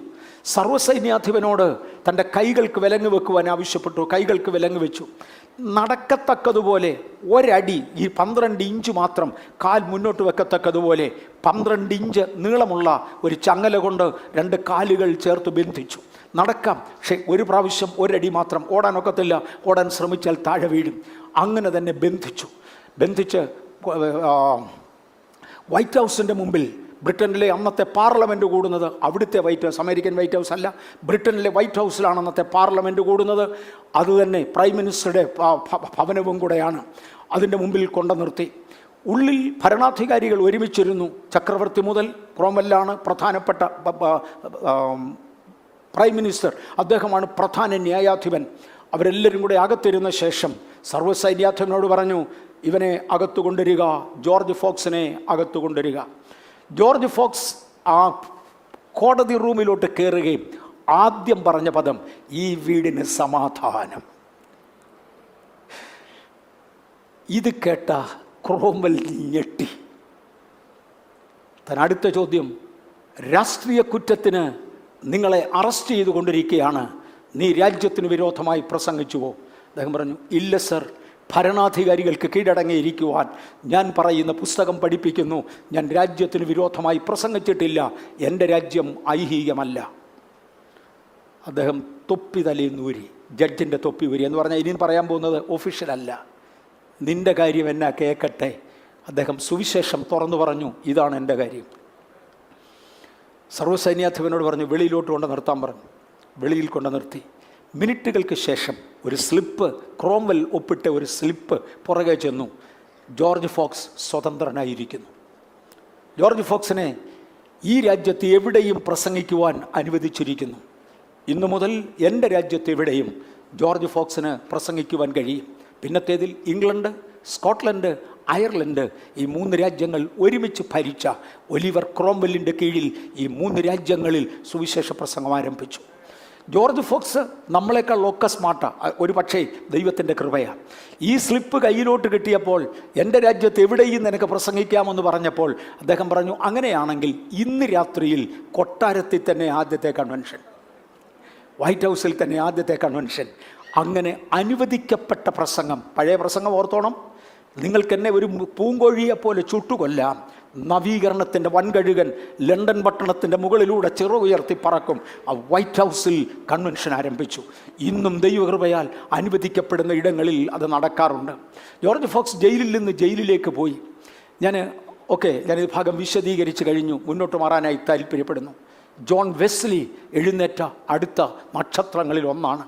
സർവ്വസൈന്യാധിപനോട് തൻ്റെ കൈകൾക്ക് വിലങ്ങ് വെക്കുവാൻ ആവശ്യപ്പെട്ടു. കൈകൾക്ക് വിലങ്ങ് വെച്ചു. നടക്കത്തക്കതുപോലെ ഒരടി, ഈ 12 ഇഞ്ച് മാത്രം കാൽ മുന്നോട്ട് വെക്കത്തക്കതുപോലെ 12 ഇഞ്ച് നീളമുള്ള ഒരു ചങ്ങല കൊണ്ട് 2 കാലുകൾ ചേർത്ത് ബന്ധിച്ചു. നടക്കാം, പക്ഷേ ഒരു പ്രാവശ്യം ഒരടി മാത്രം ഓടാനൊക്കത്തില്ല. ഓടാൻ ശ്രമിച്ചാൽ താഴെ വീഴും. അങ്ങനെ തന്നെ ബന്ധിച്ച് വൈറ്റ് ഹൗസിൻ്റെ മുമ്പിൽ, ബ്രിട്ടനിലെ അന്നത്തെ പാർലമെൻറ്റ് കൂടുന്നത് അവിടുത്തെ white house, American white house അല്ല, ബ്രിട്ടനിലെ വൈറ്റ് ഹൗസിലാണ് അന്നത്തെ പാർലമെൻറ്റ് കൂടുന്നത്. അതുതന്നെ പ്രൈം മിനിസ്റ്ററുടെ ഭവനവും കൂടെയാണ്. അതിൻ്റെ മുമ്പിൽ കൊണ്ടു നിർത്തി. ഉള്ളിൽ ഭരണാധികാരികൾ ഒരുമിച്ചിരുന്നു. ചക്രവർത്തി മുതൽ ക്രോംവെല്ലാണ് പ്രധാനപ്പെട്ട പ്രൈം മിനിസ്റ്റർ, അദ്ദേഹമാണ് പ്രധാന ന്യായാധിപൻ. അവരെല്ലാവരും കൂടെ അകത്തിരുന്ന ശേഷം സർവ്വസൈന്യാധിപനോട് പറഞ്ഞു, ഇവനെ അകത്തു കൊണ്ടുവരിക, ജോർജ് ഫോക്സിനെ അകത്തു കൊണ്ടുവരിക. ജോർജ് ഫോക്സ് ആ കോടതി റൂമിലോട്ട് കയറുകയും ആദ്യം പറഞ്ഞ പദം, ഈ വീടിന് സമാധാനം. ഇത് കേട്ട ക്രോംവെൽ ഞെട്ടി. താൻ അടുത്ത ചോദ്യം, രാഷ്ട്രീയ കുറ്റത്തിന് നിങ്ങളെ അറസ്റ്റ് ചെയ്തുകൊണ്ടിരിക്കുകയാണ്, നീ രാജ്യത്തിന് വിരോധമായി പ്രസംഗിച്ചുവോ? അദ്ദേഹം പറഞ്ഞു, ഇല്ല സർ, ഭരണാധികാരികൾക്ക് കീഴടങ്ങിയിരിക്കുവാൻ ഞാൻ പറയുന്ന പുസ്തകം പഠിപ്പിക്കുന്നു. ഞാൻ രാജ്യത്തിന് വിരോധമായി പ്രസംഗിച്ചിട്ടില്ല. എൻ്റെ രാജ്യം ഐഹികമല്ല. അദ്ദേഹം തൊപ്പി തലയിന്നൂരി, ജഡ്ജിൻ്റെ തൊപ്പി ഊരി എന്ന് പറഞ്ഞാൽ ഇനിയും പറയാൻ പോകുന്നത് ഒഫീഷ്യലല്ല, നിൻ്റെ കാര്യം എന്നാ കേൾക്കട്ടെ. അദ്ദേഹം സുവിശേഷം തുറന്നു പറഞ്ഞു, ഇതാണ് എൻ്റെ കാര്യം. സർവ്വസൈന്യാധിപനോട് പറഞ്ഞു, വെളിയിലോട്ട് കൊണ്ട് നിർത്താൻ പറഞ്ഞു. വെളിയിൽ കൊണ്ട് നിർത്തി. മിനിറ്റുകൾക്ക് ശേഷം ഒരു സ്ലിപ്പ്, ക്രോംവെൽ ഒപ്പിട്ട ഒരു സ്ലിപ്പ് പുറകെ ചെന്നു. ജോർജ് ഫോക്സ് സ്വതന്ത്രനായിരിക്കുന്നു. ജോർജ് ഫോക്സിനെ ഈ രാജ്യത്ത് എവിടെയും പ്രസംഗിക്കുവാൻ അനുവദിച്ചിരിക്കുന്നു. ഇന്നു മുതൽ എൻ്റെ രാജ്യത്ത് എവിടെയും ജോർജ് ഫോക്സിന് പ്രസംഗിക്കുവാൻ കഴിയും. പിന്നത്തേതിൽ ഇംഗ്ലണ്ട്, സ്കോട്ട്ലൻഡ്, അയർലൻഡ്, ഈ 3 രാജ്യങ്ങൾ ഒരുമിച്ച് ഭരിച്ച ഒലിവർ ക്രോംവെല്ലിൻ്റെ കീഴിൽ ഈ 3 രാജ്യങ്ങളിൽ സുവിശേഷ പ്രസംഗം ആരംഭിച്ചു. ജോർജ് ഫോക്സ് നമ്മളെക്കാൾ ഒക്കെ സ്മാർട്ടാണ്, ഒരു പക്ഷേ ദൈവത്തിൻ്റെ കൃപയാണ്. ഈ സ്ലിപ്പ് കയ്യിലോട്ട് കിട്ടിയപ്പോൾ, എൻ്റെ രാജ്യത്ത് എവിടെയും നിനക്ക് പ്രസംഗിക്കാമെന്ന് പറഞ്ഞപ്പോൾ അദ്ദേഹം പറഞ്ഞു, അങ്ങനെയാണെങ്കിൽ ഇന്ന് രാത്രിയിൽ കൊട്ടാരത്തിൽ തന്നെ ആദ്യത്തെ കൺവെൻഷൻ, വൈറ്റ് ഹൗസിൽ തന്നെ ആദ്യത്തെ കൺവെൻഷൻ. അങ്ങനെ അനുവദിക്കപ്പെട്ട പ്രസംഗം. പഴയ പ്രസംഗം ഓർത്തോണം, നിങ്ങൾക്കെന്നെ ഒരു പൂങ്കോഴിയെപ്പോലെ ചുട്ടുകൊല്ലാം, നവീകരണത്തിൻ്റെ വൻകഴുകൻ ലണ്ടൻ പട്ടണത്തിൻ്റെ മുകളിലൂടെ ഉയർത്തി പറക്കും. ആ വൈറ്റ് ഹൗസിൽ കൺവെൻഷൻ ആരംഭിച്ചു. ഇന്നും ദൈവകൃപയാൽ അനുവദിക്കപ്പെടുന്ന ഇടങ്ങളിൽ അത് നടക്കാറുണ്ട്. ജോർജ് ഫോക്സ് ജയിലിൽ നിന്ന് ജയിലിലേക്ക് പോയി. ഞാനിത് ഭാഗം വിശദീകരിച്ച് കഴിഞ്ഞു, മുന്നോട്ട് മാറാനായി താല്പര്യപ്പെടുന്നു. ജോൺ വെസ്ലി എഴുന്നേറ്റ അടുത്ത നക്ഷത്രങ്ങളിൽ ഒന്നാണ്.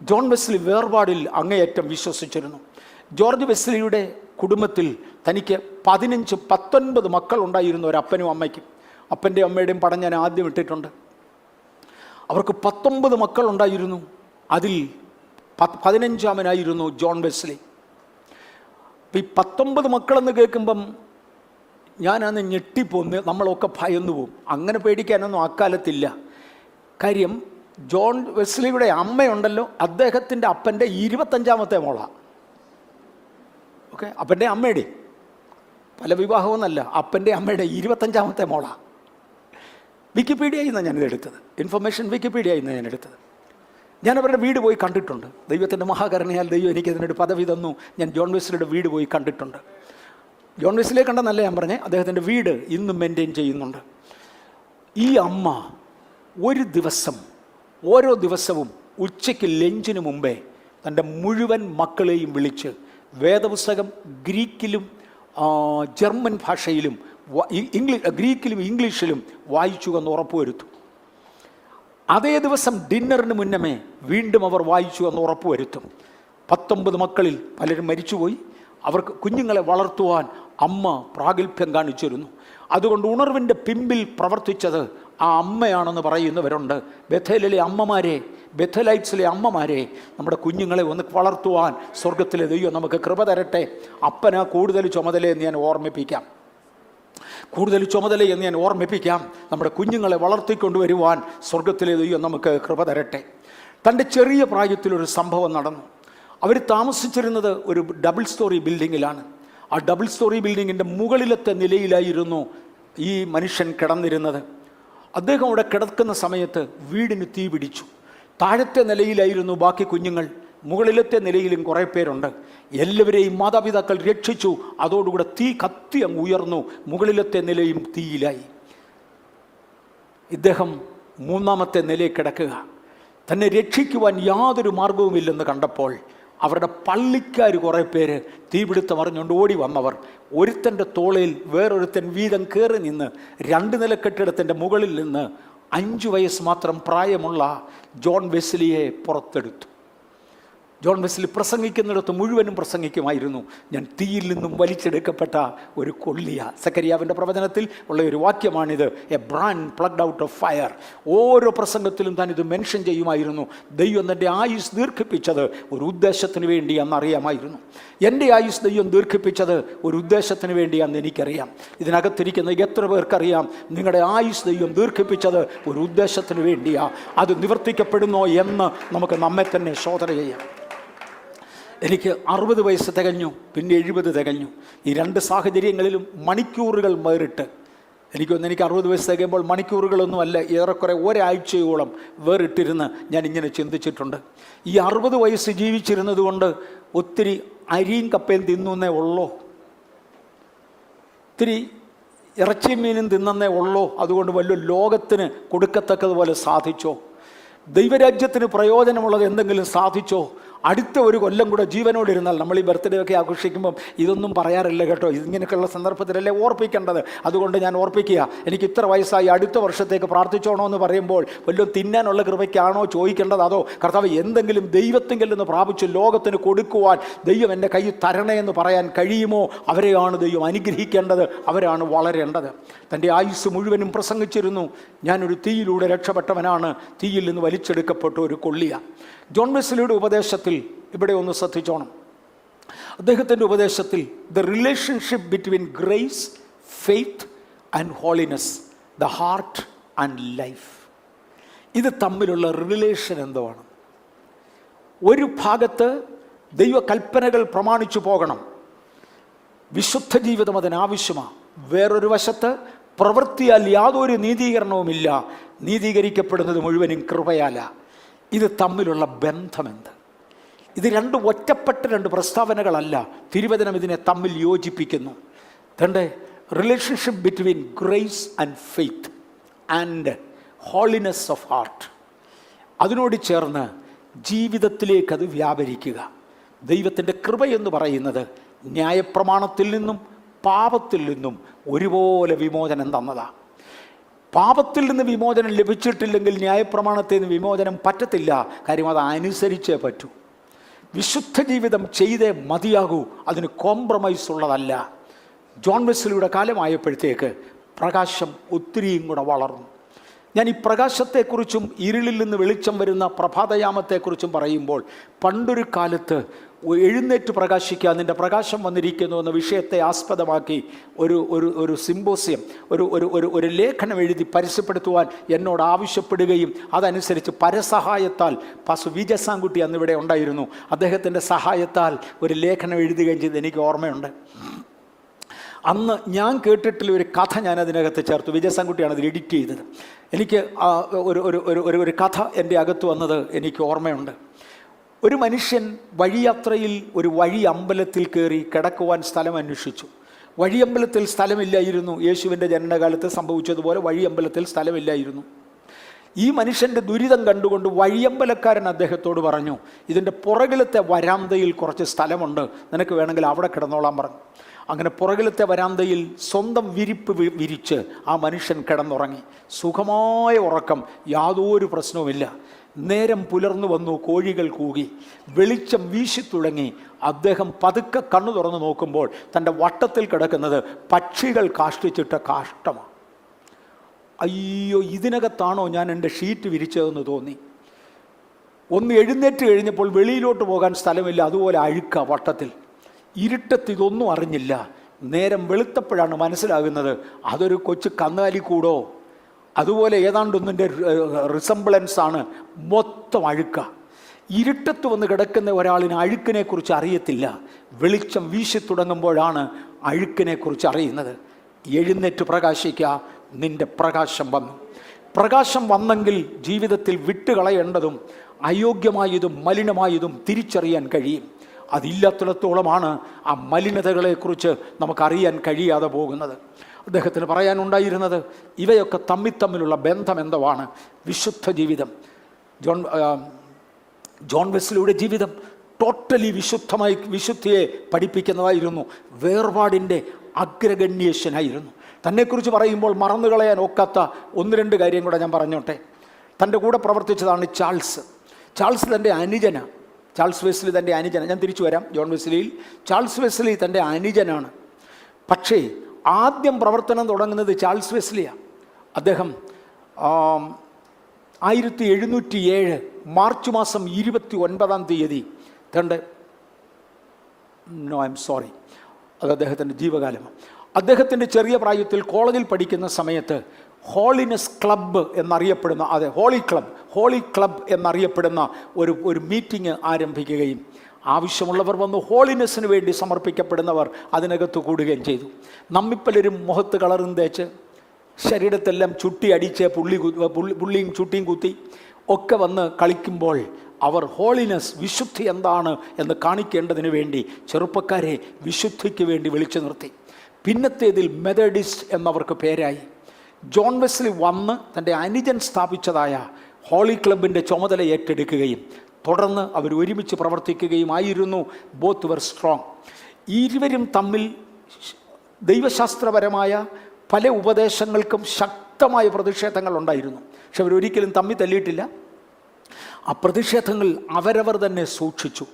ജോൺ വെസ്ലി വേർപാടിൽ അങ്ങേയറ്റം വിശ്വസിച്ചിരുന്നു. ജോർജ് വെസ്ലിയുടെ കുടുംബത്തിൽ തനിക്ക് 19 മക്കളുണ്ടായിരുന്നു, ഒരു അപ്പനും അമ്മയ്ക്കും. അപ്പൻ്റെയും അമ്മയുടെയും പടം ഞാൻ ആദ്യം ഇട്ടിട്ടുണ്ട്. അവർക്ക് 19 മക്കളുണ്ടായിരുന്നു. അതിൽ 15ാമനായിരുന്നു ജോൺ വെസ്ലി. ഈ 19 മക്കളെന്ന് കേൾക്കുമ്പം ഞാനന്ന് ഞെട്ടിപ്പോന്ന്, നമ്മളൊക്കെ ഭയന്നു പോവും. അങ്ങനെ പേടിക്കാനൊന്നും അക്കാലത്തില്ല. കാര്യം ജോൺ വെസ്ലിയുടെ അമ്മയുണ്ടല്ലോ, അദ്ദേഹത്തിൻ്റെ അപ്പൻ്റെ 25ാമത്തെ മോളാണ്. ഓക്കെ, അപ്പൻ്റെ അമ്മയുടെ പല വിവാഹമൊന്നല്ല, അപ്പൻ്റെ അമ്മയുടെ 25ാമത്തെ മോളാണ്. വിക്കിപീഡിയയിൽ നിന്നാണ് ഞാനിത് എടുത്തത്, ഇൻഫർമേഷൻ വിക്കിപീഡിയയിൽ നിന്നാണ് ഞാൻ എടുത്തത്. ഞാൻ അവരുടെ വീട് പോയി കണ്ടിട്ടുണ്ട്. ദൈവത്തിൻ്റെ മഹാകരുണയാൽ ദൈവം എനിക്കതിനൊരു പദവി തന്നു. ഞാൻ ജോൺ വെസ്ലിയുടെ വീട് പോയി കണ്ടിട്ടുണ്ട്. ജോൺ വെസ്ലിയെ കണ്ടെന്നല്ല ഞാൻ പറഞ്ഞേ, അദ്ദേഹത്തിൻ്റെ വീട് ഇന്നും മെയിൻറ്റെയിൻ ചെയ്യുന്നുണ്ട്. ഈ അമ്മ ഒരു ദിവസം, ഓരോ ദിവസവും ഉച്ചയ്ക്ക് ലഞ്ചിന് മുമ്പേ തൻ്റെ മുഴുവൻ മക്കളെയും വിളിച്ച് വേദപുസ്തകം ഗ്രീക്കിലും ജർമ്മൻ ഭാഷയിലും ഗ്രീക്കിലും ഇംഗ്ലീഷിലും വായിച്ചു എന്ന് ഉറപ്പുവരുത്തും. അതേ ദിവസം ഡിന്നറിന് മുന്നമേ വീണ്ടും അവർ വായിച്ചു എന്ന് ഉറപ്പുവരുത്തും. 19 മക്കളിൽ പലരും മരിച്ചുപോയി. അവർക്ക് കുഞ്ഞുങ്ങളെ വളർത്തുവാൻ അമ്മ പ്രാഗൽഭ്യം കാണിച്ചിരുന്നു. അതുകൊണ്ട് ഉണർവിൻ്റെ പിമ്പിൽ പ്രവർത്തിച്ചത് ആ അമ്മയാണെന്ന് പറയുന്നവരുണ്ട്. ബഥേലിലെ അമ്മമാരെ, ബഥലൈറ്റ്സിലെ അമ്മമാരെ, നമ്മുടെ കുഞ്ഞുങ്ങളെ ഒന്ന് വളർത്തുവാൻ സ്വർഗത്തിലെ ദൈവം നമുക്ക് കൃപ തരട്ടെ. അപ്പനാ കൂടുതൽ ചുമതലയെന്ന് ഞാൻ ഓർമ്മിപ്പിക്കാം. നമ്മുടെ കുഞ്ഞുങ്ങളെ വളർത്തിക്കൊണ്ടുവരുവാൻ സ്വർഗത്തിലെ ദൈവം നമുക്ക് കൃപ തരട്ടെ. തൻ്റെ ചെറിയ പ്രായത്തിലൊരു സംഭവം നടന്നു. അവർ താമസിച്ചിരുന്നത് ഒരു ഡബിൾ സ്റ്റോറി ബിൽഡിങ്ങിലാണ്. ആ ഡബിൾ സ്റ്റോറി ബിൽഡിങ്ങിൻ്റെ മുകളിലത്തെ നിലയിലായിരുന്നു ഈ മനുഷ്യൻ കിടന്നിരുന്നത്. അദ്ദേഹം അവിടെ കിടക്കുന്ന സമയത്ത് വീടിന് തീ പിടിച്ചു. താഴത്തെ നിലയിലായിരുന്നു ബാക്കി കുഞ്ഞുങ്ങൾ, മുകളിലത്തെ നിലയിലും കുറേ പേരുണ്ട്. എല്ലാവരെയും മാതാപിതാക്കൾ രക്ഷിച്ചു. അതോടുകൂടെ തീ കത്തി അങ്ങ് ഉയർന്നു, മുകളിലത്തെ നിലയും തീയിലായി. ഇദ്ദേഹം 3ാമത്തെ നിലയിൽ കിടക്കുക. തന്നെ രക്ഷിക്കുവാൻ യാതൊരു മാർഗവുമില്ലെന്ന് കണ്ടപ്പോൾ അവരുടെ പള്ളിക്കാർ കുറേ പേര് തീപിടുത്തം അറിഞ്ഞുകൊണ്ട് ഓടി വന്നവർ ഒരുത്തൻ്റെ തോളയിൽ വേറൊരുത്തൻ വീതം കയറി നിന്ന് 2 നില കെട്ടിടത്തിൻ്റെ മുകളിൽ നിന്ന് 5 വയസ്സ് മാത്രം പ്രായമുള്ള ജോൺ വെസ്ലിയെ പുറത്തെടുത്തു. ജോൺ വെസ്ലി പ്രസംഗിക്കുന്നിടത്ത് മുഴുവനും പ്രസംഗിക്കുമായിരുന്നു, ഞാൻ തീയിൽ നിന്നും വലിച്ചെടുക്കപ്പെട്ട ഒരു കൊള്ളിയ. സക്കരിയാവിൻ്റെ പ്രവചനത്തിൽ ഉള്ള ഒരു വാക്യമാണിത്, a brand plugged out of fire. ഓരോ പ്രസംഗത്തിലും താൻ ഇത് മെൻഷൻ ചെയ്യുമായിരുന്നു. ദൈവം എൻ്റെ ആയുസ് ദീർഘിപ്പിച്ചത് ഒരു ഉദ്ദേശത്തിന് വേണ്ടിയാണെന്നറിയാമായിരുന്നു. എൻ്റെ ആയുസ് ദൈവം ദീർഘിപ്പിച്ചത് ഒരു ഉദ്ദേശത്തിന് വേണ്ടിയാണെന്ന് എനിക്കറിയാം. ഇതിനകത്തിരിക്കുന്ന എത്ര പേർക്കറിയാം നിങ്ങളുടെ ആയുസ് ദൈവം ദീർഘിപ്പിച്ചത് ഒരു ഉദ്ദേശത്തിന് വേണ്ടിയാണ്? അത് നിവർത്തിക്കപ്പെടുന്നോ എന്ന് നമുക്ക് നമ്മെ തന്നെ ശോധന ചെയ്യാം. എനിക്ക് 60 വയസ്സ് തികഞ്ഞു, പിന്നെ 70 തികഞ്ഞു. ഈ രണ്ട് സാഹചര്യങ്ങളിലും മണിക്കൂറുകൾ വേറിട്ട് എനിക്ക് 60 വയസ്സ് തികയുമ്പോൾ മണിക്കൂറുകളൊന്നുമല്ല, ഏറെക്കുറെ ഒരാഴ്ചയോളം വേറിട്ടിരുന്ന് ഞാൻ ഇങ്ങനെ ചിന്തിച്ചിട്ടുണ്ട്. ഈ 60 വയസ്സ് ജീവിച്ചിരുന്നത് കൊണ്ട് ഒത്തിരി അരിയും കപ്പയും തിന്നുന്നേ ഉള്ളോ, ഒത്തിരി ഇറച്ചിയും മീനും തിന്നേ ഉള്ളോ, അതുകൊണ്ട് വല്ല ലോകത്തിന് കൊടുക്കത്തക്കതുപോലെ സാധിച്ചോ? ദൈവരാജ്യത്തിന് പ്രയോജനമുള്ളത് എന്തെങ്കിലും സാധിച്ചോ? അടുത്ത ഒരു കൊല്ലം കൂടെ ജീവനോടിരുന്നാൽ, നമ്മൾ ഈ ബർത്ത്ഡേ ഒക്കെ ആഘോഷിക്കുമ്പം ഇതൊന്നും പറയാറില്ല കേട്ടോ, ഇതിങ്ങനെയൊക്കെയുള്ള സന്ദർഭത്തിലല്ലേ ഓർപ്പിക്കേണ്ടത്. അതുകൊണ്ട് ഞാൻ ഓർപ്പിക്കുക, എനിക്ക് ഇത്ര വയസ്സായി, അടുത്ത വർഷത്തേക്ക് പ്രാർത്ഥിച്ചോണോ എന്ന് പറയുമ്പോൾ വല്ലതും തിന്നാനുള്ള കൃപയ്ക്കാണോ ചോദിക്കേണ്ടത്? അതോ കർത്താവ് എന്തെങ്കിലും ദൈവത്തിങ്കിൽ നിന്ന് പ്രാപിച്ച് ലോകത്തിന് കൊടുക്കുവാൻ ദൈവം എൻ്റെ കയ്യിൽ തരണേ എന്ന് പറയാൻ കഴിയുമോ? അവരെയാണ് ദൈവം അനുഗ്രഹിക്കേണ്ടത്, അവരാണ് വളരേണ്ടത്. തൻ്റെ ആയുസ് മുഴുവനും പ്രസംഗിച്ചിരുന്നു, ഞാനൊരു തീയിലൂടെ രക്ഷപ്പെട്ടവനാണ്, തീയിൽ നിന്ന് വലിച്ചെടുക്കപ്പെട്ട ഒരു കൊള്ളിയ. ജോൺ വെസ്ലിയുടെ ഉപദേശത്തിൽ ഇവിടെ ഒന്ന് ശ്രദ്ധിച്ചോണം. അദ്ദേഹത്തിൻ്റെ ഉപദേശത്തിൽ the relationship between grace, faith and holiness, the heart and life, ഇത് തമ്മിലുള്ള റിലേഷൻ എന്തുവാണ്? ഒരു ഭാഗത്ത് ദൈവകൽപ്പനകൾ പ്രമാണിച്ചു പോകണം, വിശുദ്ധ ജീവിതം അതിനാവശ്യമാണ്. വേറൊരു വശത്ത് പ്രവൃത്തിയാൽ യാതൊരു നീതീകരണവുമില്ല, നീതീകരിക്കപ്പെടുന്നത് മുഴുവനും കൃപയാല. ഇത് തമ്മിലുള്ള ബന്ധമെന്ത്? ഇത് രണ്ട് ഒറ്റപ്പെട്ട രണ്ട് പ്രസ്താവനകളല്ല, തിരുവചനം ഇതിനെ തമ്മിൽ യോജിപ്പിക്കുന്നു. തൻ്റെ relationship between grace and faith and holiness of heart, അതിനോട് ചേർന്ന് ജീവിതത്തിലേക്ക് അത് വ്യാപരിക്കുക. ദൈവത്തിൻ്റെ കൃപയെന്ന് പറയുന്നത് ന്യായപ്രമാണത്തിൽ നിന്നും പാപത്തിൽ നിന്നും ഒരുപോലെ വിമോചനം തന്നതാണ്. പാപത്തിൽ നിന്ന് വിമോചനം ലഭിച്ചിട്ടില്ലെങ്കിൽ ന്യായപ്രമാണത്തിൽ നിന്ന് വിമോചനം പറ്റത്തില്ല. കാര്യം അത് അനുസരിച്ചേ പറ്റൂ. വിശുദ്ധ ജീവിതം ചെയ്തേ മതിയാകൂ, അതിന് കോംപ്രമൈസ് ഉള്ളതല്ല. ജോൺ വെസ്ലിയുടെ കാലമായപ്പോഴത്തേക്ക് പ്രകാശം ഒത്തിരിയും കൂടെ വളർന്നു. ഞാൻ ഈ പ്രകാശത്തെക്കുറിച്ചും ഇരുളിൽ നിന്ന് വെളിച്ചം വരുന്ന പ്രഭാതയാമത്തെക്കുറിച്ചും പറയുമ്പോൾ, പണ്ടൊരു കാലത്ത് എഴുന്നേറ്റ് പ്രകാശിക്കുക, നിൻ്റെ പ്രകാശം വന്നിരിക്കുന്നു എന്ന വിഷയത്തെ ആസ്പദമാക്കി ഒരു സിമ്പോസിയം, ഒരു ലേഖനം എഴുതി പരസ്യപ്പെടുത്തുവാൻ എന്നോട് ആവശ്യപ്പെടുകയും അതനുസരിച്ച് പരസഹായത്താൽ പാസ്റ്റർ വി ജസാൻകുട്ടി അന്നിവിടെ ഉണ്ടായിരുന്നു, അദ്ദേഹത്തിൻ്റെ സഹായത്താൽ ഒരു ലേഖനം എഴുതുകയും ചെയ്ത് എനിക്ക് ഓർമ്മയുണ്ട്. അന്ന് ഞാൻ കേട്ടിട്ടുള്ള ഒരു കഥ ഞാൻ അതിനകത്ത് ചേർത്തു. വിജയസാൻകുട്ടിയാണ് അതിൽ എഡിറ്റ് ചെയ്തത്. എനിക്ക് ഒരു കഥ എൻ്റെ അകത്ത് വന്നത് എനിക്ക് ഓർമ്മയുണ്ട്. ഒരു മനുഷ്യൻ വഴിയാത്രയിൽ ഒരു വഴി അമ്പലത്തിൽ കയറി കിടക്കുവാൻ സ്ഥലം അന്വേഷിച്ചു. വഴിയമ്പലത്തിൽ സ്ഥലമില്ലായിരുന്നു. യേശുവിൻ്റെ ജനനകാലത്ത് സംഭവിച്ചതുപോലെ വഴിയമ്പലത്തിൽ സ്ഥലമില്ലായിരുന്നു. ഈ മനുഷ്യൻ്റെ ദുരിതം കണ്ടുകൊണ്ട് വഴിയമ്പലക്കാരൻ അദ്ദേഹത്തോട് പറഞ്ഞു, ഇതിൻ്റെ പുറകിലത്തെ വരാന്തയിൽ കുറച്ച് സ്ഥലമുണ്ട്, നിനക്ക് വേണമെങ്കിൽ അവിടെ കിടന്നോളാൻ പറഞ്ഞു. അങ്ങനെ പുറകിലത്തെ വരാന്തയിൽ സ്വന്തം വിരിപ്പ് വിരിച്ച് ആ മനുഷ്യൻ കിടന്നുറങ്ങി. സുഖമായ ഉറക്കം, യാതൊരു പ്രശ്നവുമില്ല. നേരം പുലർന്നു വന്നു, കോഴികൾ കൂകി, വെളിച്ചം വീശി തുടങ്ങി. അദ്ദേഹം പതുക്കെ കണ്ണു തുറന്ന് നോക്കുമ്പോൾ തൻ്റെ വട്ടത്തിൽ കിടക്കുന്നത് പക്ഷികൾ കാഷ്ടിച്ചിട്ട കാഷ്ടമാണ്. അയ്യോ, ഇതിനകത്താണോ ഞാൻ എൻ്റെ ഷീറ്റ് വിരിച്ചതെന്ന് തോന്നി. ഒന്ന് എഴുന്നേറ്റ് കഴിഞ്ഞപ്പോൾ വെളിയിലോട്ട് പോകാൻ സ്ഥലമില്ല, അതുപോലെ അഴുക്ക വട്ടത്തിൽ. ഇരുട്ടത്ത് ഇതൊന്നും അറിഞ്ഞില്ല. നേരം വെളുത്തപ്പോഴാണ് മനസ്സിലാകുന്നത് അതൊരു കൊച്ചു കന്നുകാലിക്കൂടോ അതുപോലെ ഏതാണ്ടൊന്നിൻ്റെ റിസംബ്ലൻസ് ആണ്. മൊത്തം അഴുക്ക. ഇരുട്ടത്ത് വന്ന് കിടക്കുന്ന ഒരാളിന് അഴുക്കിനെക്കുറിച്ച് അറിയത്തില്ല. വെളിച്ചം വീശി തുടങ്ങുമ്പോഴാണ് അഴുക്കിനെക്കുറിച്ച് അറിയുന്നത്. എഴുന്നേറ്റ് പ്രകാശിക്കുക, നിന്റെ പ്രകാശം വന്നു. പ്രകാശം വന്നെങ്കിൽ ജീവിതത്തിൽ വിട്ടുകളയേണ്ടതും അയോഗ്യമായതും മലിനമായതും തിരിച്ചറിയാൻ കഴിയും. അതില്ലാത്തിടത്തോളമാണ് ആ മലിനതകളെക്കുറിച്ച് നമുക്കറിയാൻ കഴിയാതെ പോകുന്നത്. അദ്ദേഹത്തിന് പറയാനുണ്ടായിരുന്നത് ഇവയൊക്കെ തമ്മിലുള്ള ബന്ധം എന്തുവാണ്? വിശുദ്ധ ജീവിതം. ജോൺ വെസ്ലിയുടെ ജീവിതം ടോട്ടലി വിശുദ്ധിയെ പഠിപ്പിക്കുന്നതായിരുന്നു. വേർപാടിൻ്റെ അഗ്രഗണ്യേഷ്യനായിരുന്നു. തന്നെക്കുറിച്ച് പറയുമ്പോൾ മറന്നു കളയാൻ ഒക്കാത്ത 1-2 കാര്യം കൂടെ ഞാൻ പറഞ്ഞോട്ടെ. തൻ്റെ കൂടെ പ്രവർത്തിച്ചതാണ് ചാൾസ്. തൻ്റെ അനുജന ചാൾസ് വെസ്ലി തൻ്റെ അനുജൻ, ഞാൻ തിരിച്ചു വരാം ജോൺ വെസ്ലിയിൽ. ചാൾസ് വെസ്ലി തൻ്റെ അനുജനാണ്. പക്ഷേ ആദ്യം പ്രവർത്തനം തുടങ്ങുന്നത് ചാൾസ് വെസ്ലിയാണ്. അദ്ദേഹം 1707 മാർച്ച് മാസം 29-ാം തീയതി അത് അദ്ദേഹത്തിൻ്റെ ജീവകാലമാണ്. അദ്ദേഹത്തിൻ്റെ ചെറിയ പ്രായത്തിൽ കോളേജിൽ പഠിക്കുന്ന സമയത്ത് ഹോളിനെസ് ക്ലബ്ബ് എന്നറിയപ്പെടുന്ന, ഹോളി ക്ലബ്ബ് എന്നറിയപ്പെടുന്ന ഒരു മീറ്റിംഗ് ആരംഭിക്കുകയും ആവശ്യമുള്ളവർ വന്ന് ഹോളിനെസ്സിന് വേണ്ടി സമർപ്പിക്കപ്പെടുന്നവർ അതിനകത്ത് കൂടുകയും ചെയ്തു. നമ്മിപ്പലരും മുഖത്ത് കളറും തേച്ച് ശരീരത്തെല്ലാം ചുട്ടി അടിച്ച് പുള്ളിയും ചുട്ടിയും കുത്തി ഒക്കെ വന്ന് കളിക്കുമ്പോൾ അവർ ഹോളിനെസ്, വിശുദ്ധി എന്താണ് എന്ന് കാണിക്കേണ്ടതിന് വേണ്ടി ചെറുപ്പക്കാരെ വിശുദ്ധിക്ക് വേണ്ടി വിളിച്ചു നിർത്തി. പിന്നത്തേതിൽ മെത്തഡിസ്റ്റ് എന്നവർക്ക് പേരായി. ജോൺ വെസ്ലി വന്ന് തൻ്റെ അനുജൻ സ്ഥാപിച്ചതായ ഹോളി ക്ലബിൻ്റെ ചുമതല ഏറ്റെടുക്കുകയും തുടർന്ന് അവർ ഒരുമിച്ച് പ്രവർത്തിക്കുകയുമായിരുന്നു. ബോത്ത് വർ സ്ട്രോങ്. ഇരുവരും തമ്മിൽ ദൈവശാസ്ത്രപരമായ പല ഉപദേശങ്ങൾക്കും ശക്തമായ പ്രതിഷേധങ്ങൾ ഉണ്ടായിരുന്നു. പക്ഷെ അവരൊരിക്കലും തമ്മിൽ തല്ലിയിട്ടില്ല. ആ പ്രതിഷേധങ്ങൾ അവരവർ തന്നെ സൂക്ഷിച്ചു.